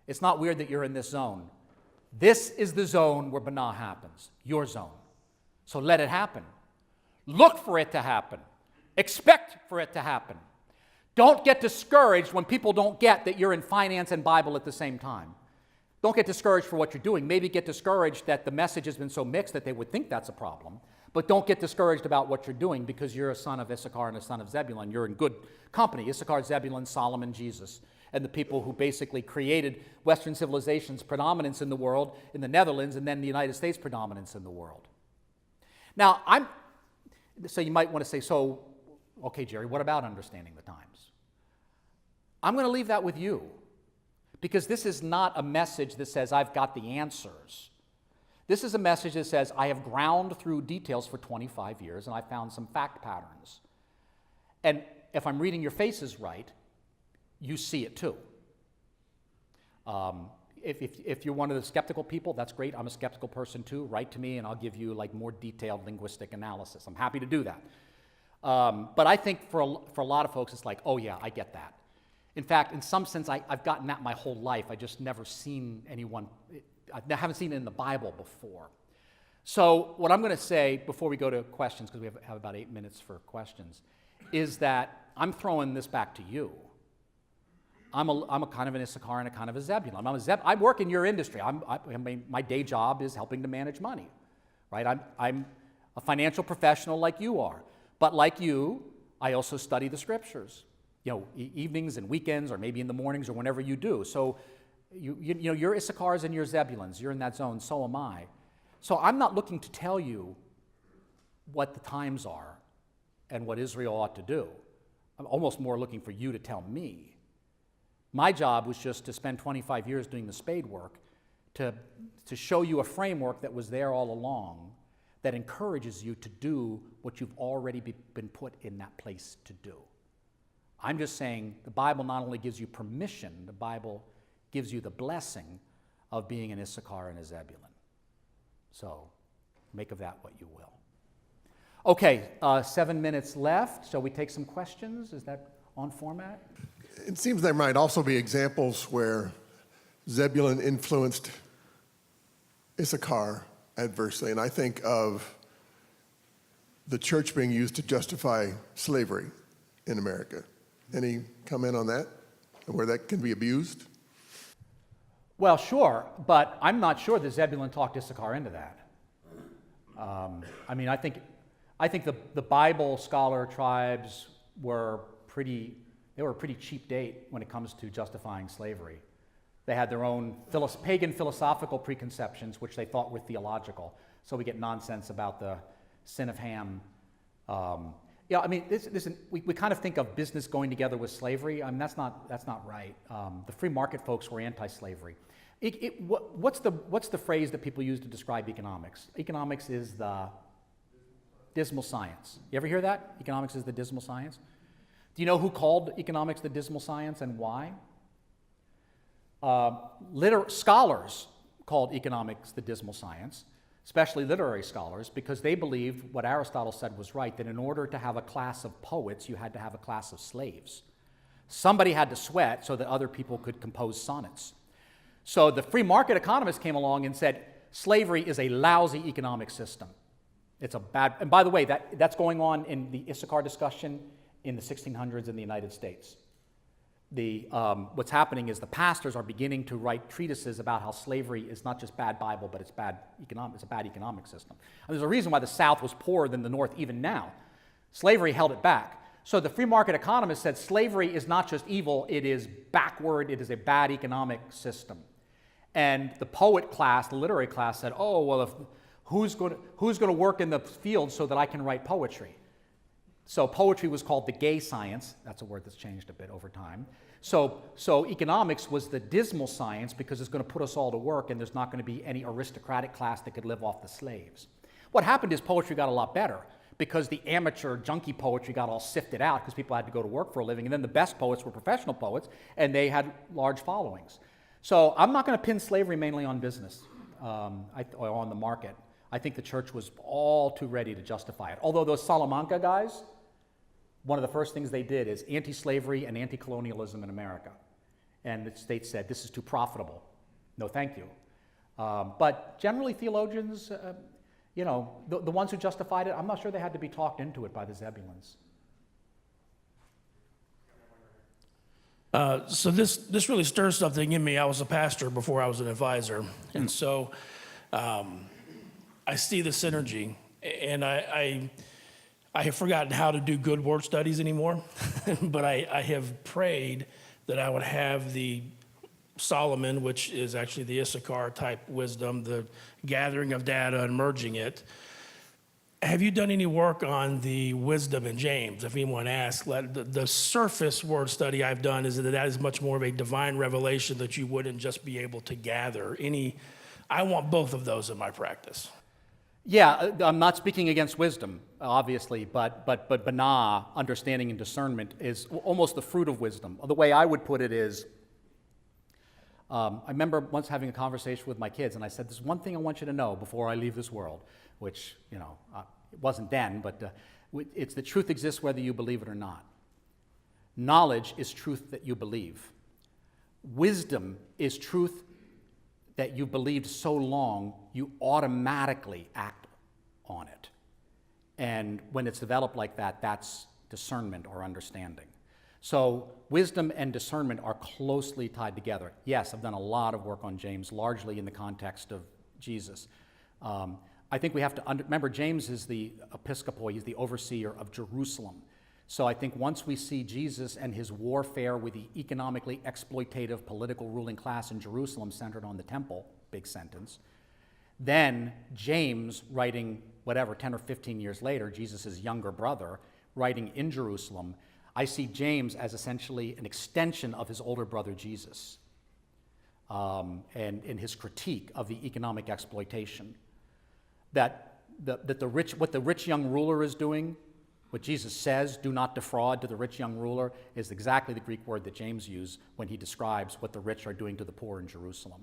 It's not weird that you're in this zone. This is the zone where Banah happens, your zone. So let it happen. Look for it to happen. Expect for it to happen. Don't get discouraged when people don't get that you're in finance and Bible at the same time. Don't get discouraged for what you're doing. Maybe get discouraged that the message has been so mixed that they would think that's a problem. But don't get discouraged about what you're doing because you're a son of Issachar and a son of Zebulun. You're in good company. Issachar, Zebulun, Solomon, Jesus, and the people who basically created Western civilization's predominance in the world, in the Netherlands, and then the United States' predominance in the world. Now, so you might want to say, so, okay, Jerry, what about understanding the times? I'm going to leave that with you, because this is not a message that says I've got the answers. This is a message that says I have ground through details for 25 years and I found some fact patterns. And if I'm reading your faces right, you see it too. If you're one of the skeptical people, that's great. I'm a skeptical person too. Write to me and I'll give you like more detailed linguistic analysis. I'm happy to do that. But I think for a lot of folks, it's like, oh yeah, I get that. In fact, in some sense, I've gotten that my whole life. I just never seen anyone, I haven't seen it in the Bible before. So what I'm going to say before we go to questions, because we have about 8 minutes for questions, is that I'm throwing this back to you. I'm a kind of an Issachar and a kind of a Zebulun. I work in your industry. My day job is helping to manage money, right? I'm a financial professional like you are. But like you, I also study the scriptures. Evenings and weekends, or maybe in the mornings, or whenever you do. So, you're Issachars and you're Zebulons. You're in that zone. So am I. So I'm not looking to tell you what the times are and what Israel ought to do. I'm almost more looking for you to tell me. My job was just to spend 25 years doing the spade work to show you a framework that was there all along that encourages you to do what you've already been put in that place to do. I'm just saying the Bible not only gives you permission, the Bible gives you the blessing of being an Issachar and a Zebulun. So make of that what you will. Okay, 7 minutes left. Shall we take some questions? Is that on format? It seems there might also be examples where Zebulun influenced Issachar adversely, and I think of the church being used to justify slavery in America. Any comment on that, and where that can be abused? Well, sure, but I'm not sure that Zebulun talked Issachar into that. I think the Bible scholar tribes were a pretty cheap date when it comes to justifying slavery. They had their own pagan philosophical preconceptions, which they thought were theological. So we get nonsense about the sin of Ham. We kind of think of business going together with slavery. I mean, that's not right. The free market folks were anti-slavery. What's the phrase that people use to describe economics? Economics is the dismal science. You ever hear that? Economics is the dismal science. Do you know who called economics the dismal science and why? Scholars called economics the dismal science, especially literary scholars, because they believed what Aristotle said was right, that in order to have a class of poets, you had to have a class of slaves. Somebody had to sweat so that other people could compose sonnets. So the free market economists came along and said, slavery is a lousy economic system. It's a bad, and by the way, that's going on in the Issachar discussion in the 1600s in the United States. What's happening is the pastors are beginning to write treatises about how slavery is not just bad Bible, but it's a bad economic system. And there's a reason why the South was poorer than the North even now. Slavery held it back. So the free market economist said slavery is not just evil, it is backward, it is a bad economic system. And the poet class, the literary class said, oh, well, who's going to work in the field so that I can write poetry? So poetry was called the gay science. That's a word that's changed a bit over time. So economics was the dismal science because it's going to put us all to work and there's not going to be any aristocratic class that could live off the slaves. What happened is poetry got a lot better because the amateur junkie poetry got all sifted out because people had to go to work for a living, and then the best poets were professional poets and they had large followings. So I'm not going to pin slavery mainly on business or on the market. I think the church was all too ready to justify it. Although those Salamanca guys, one of the first things they did is anti-slavery and anti-colonialism in America. And the state said, this is too profitable. No, thank you. But generally theologians, the ones who justified it, I'm not sure they had to be talked into it by the Zebulons. So this really stirs something in me. I was a pastor before I was an advisor. And so I see the synergy. And I have forgotten how to do good word studies anymore. But I have prayed that I would have the Solomon, which is actually the Issachar type wisdom, the gathering of data and merging it. Have you done any work on the wisdom in James? If anyone asks, the surface word study I've done is that is much more of a divine revelation that you wouldn't just be able to gather. I want both of those in my practice. Yeah, I'm not speaking against wisdom, obviously, but Binah, understanding and discernment, is almost the fruit of wisdom. The way I would put it is, I remember once having a conversation with my kids, and I said, there's one thing I want you to know before I leave this world, which, it wasn't then, but it's that truth exists whether you believe it or not. Knowledge is truth that you believe. Wisdom is truth that you believed so long, you automatically act on it. And when it's developed like that, that's discernment or understanding. So wisdom and discernment are closely tied together. Yes, I've done a lot of work on James, largely in the context of Jesus. I think we have to remember James is the episcopoi, he's the overseer of Jerusalem. So I think once we see Jesus and his warfare with the economically exploitative political ruling class in Jerusalem centered on the temple, big sentence, then James, writing 10 or 15 years later, Jesus' younger brother, writing in Jerusalem, I see James as essentially an extension of his older brother Jesus, and in his critique of the economic exploitation. That what the rich young ruler is doing, what Jesus says, do not defraud to the rich young ruler, is exactly the Greek word that James used when he describes what the rich are doing to the poor in Jerusalem.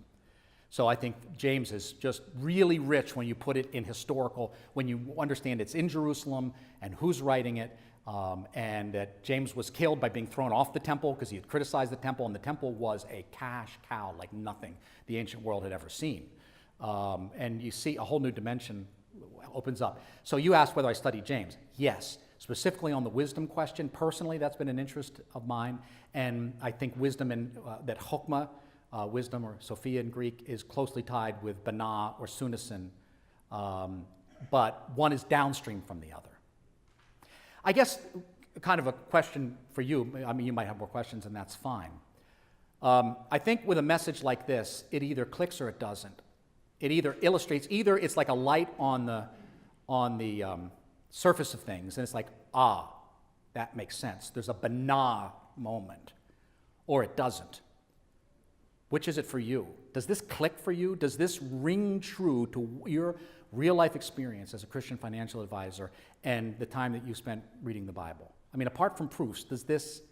So I think James is just really rich when you put it in historical, when you understand it's in Jerusalem and who's writing it, and that James was killed by being thrown off the temple because he had criticized the temple, and the temple was a cash cow like nothing the ancient world had ever seen. And you see a whole new dimension opens up. So you asked whether I studied James. Yes, specifically on the wisdom question. Personally, that's been an interest of mine. And I think wisdom and that chokmah, wisdom or Sophia in Greek, is closely tied with Binah or Sunasin, but one is downstream from the other. I guess kind of a question for you, I mean, you might have more questions and that's fine. I think with a message like this, it either clicks or it doesn't. It either illustrates, either it's like a light on the surface of things, and it's like, that makes sense. There's a Binah moment, or it doesn't. Which is it for you? Does this click for you? Does this ring true to your real life experience as a Christian financial advisor and the time that you spent reading the Bible? I mean, apart from proofs, does this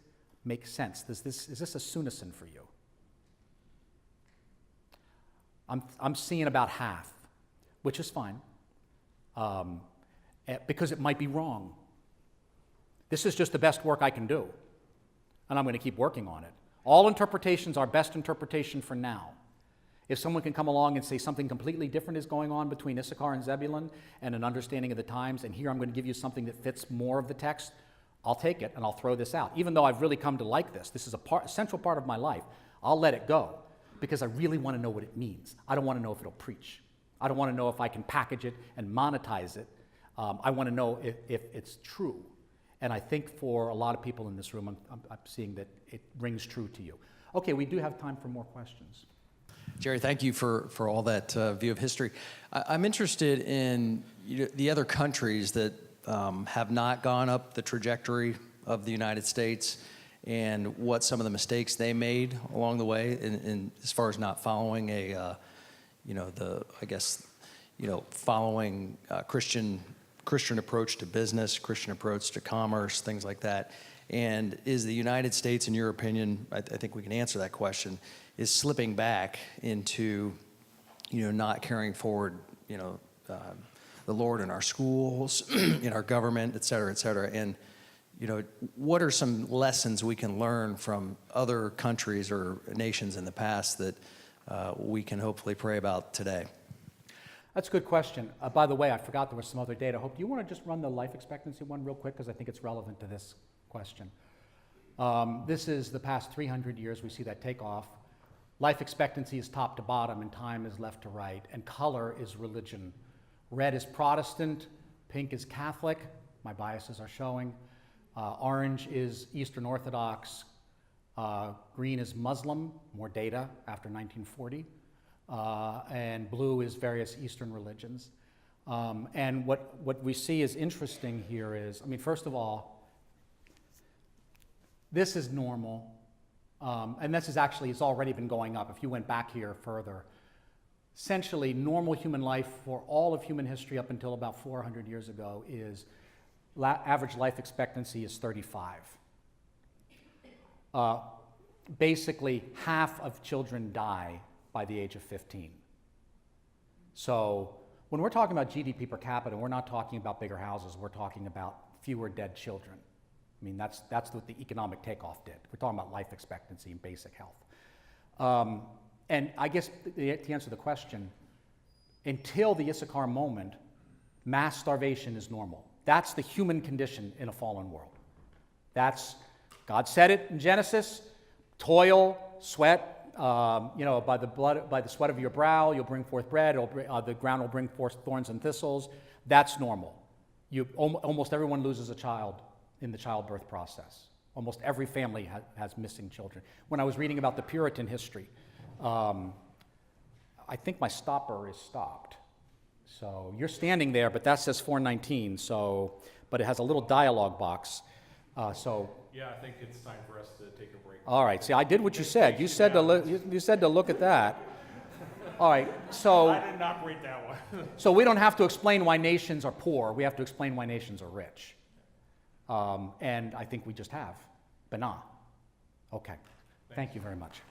make sense? Is this a Sunasin for you? I'm seeing about half, which is fine, because it might be wrong. This is just the best work I can do, and I'm going to keep working on it. All interpretations are best interpretation for now. If someone can come along and say something completely different is going on between Issachar and Zebulun and an understanding of the times, and here I'm going to give you something that fits more of the text, I'll take it and I'll throw this out. Even though I've really come to like this, this is a central part of my life, I'll let it go because I really want to know what it means. I don't want to know if it'll preach. I don't want to know if I can package it and monetize it. I want to know if it's true. And I think for a lot of people in this room, I'm seeing that it rings true to you. Okay, we do have time for more questions. Jerry, thank you for all that view of history. I'm interested in the other countries that have not gone up the trajectory of the United States and what some of the mistakes they made along the way, in as far as not following following Christian approach to business, Christian approach to commerce, things like that. And is the United States, in your opinion, I think we can answer that question, is slipping back into, not carrying forward, the Lord in our schools, in our government, et cetera, et cetera. And, what are some lessons we can learn from other countries or nations in the past that we can hopefully pray about today? That's a good question. By the way, I forgot there was some other data. Hope, do you want to just run the life expectancy one real quick, because I think it's relevant to this question. This is the past 300 years. We see that take off. Life expectancy is top to bottom, and time is left to right, and color is religion. Red is Protestant, pink is Catholic, my biases are showing. Orange is Eastern Orthodox, green is Muslim, more data after 1940, and blue is various Eastern religions. And what we see is interesting here is, first of all, this is normal, and this is actually, it's already been going up. If you went back here further, essentially normal human life for all of human history up until about 400 years ago is average life expectancy is 35. Basically, half of children die by the age of 15. So when we're talking about GDP per capita, we're not talking about bigger houses, we're talking about fewer dead children. That's what the economic takeoff did. We're talking about life expectancy and basic health. And I guess to answer the question, until the Issachar moment, mass starvation is normal. That's the human condition in a fallen world. God said it in Genesis, toil, sweat, by the sweat of your brow, you'll bring forth bread, the ground will bring forth thorns and thistles. That's normal. Almost everyone loses a child in the childbirth process. Almost every family has missing children. When I was reading about the Puritan history, I think my stopper is stopped. So you're standing there, but that says 419, but it has a little dialogue box. Yeah, I think it's time for us to take a break. All right, see, I did what you said. You said to look at that. All right, so... I didn't operate that one. So we don't have to explain why nations are poor. We have to explain why nations are rich. And I think we just have. Bana. Okay. Thank you very much.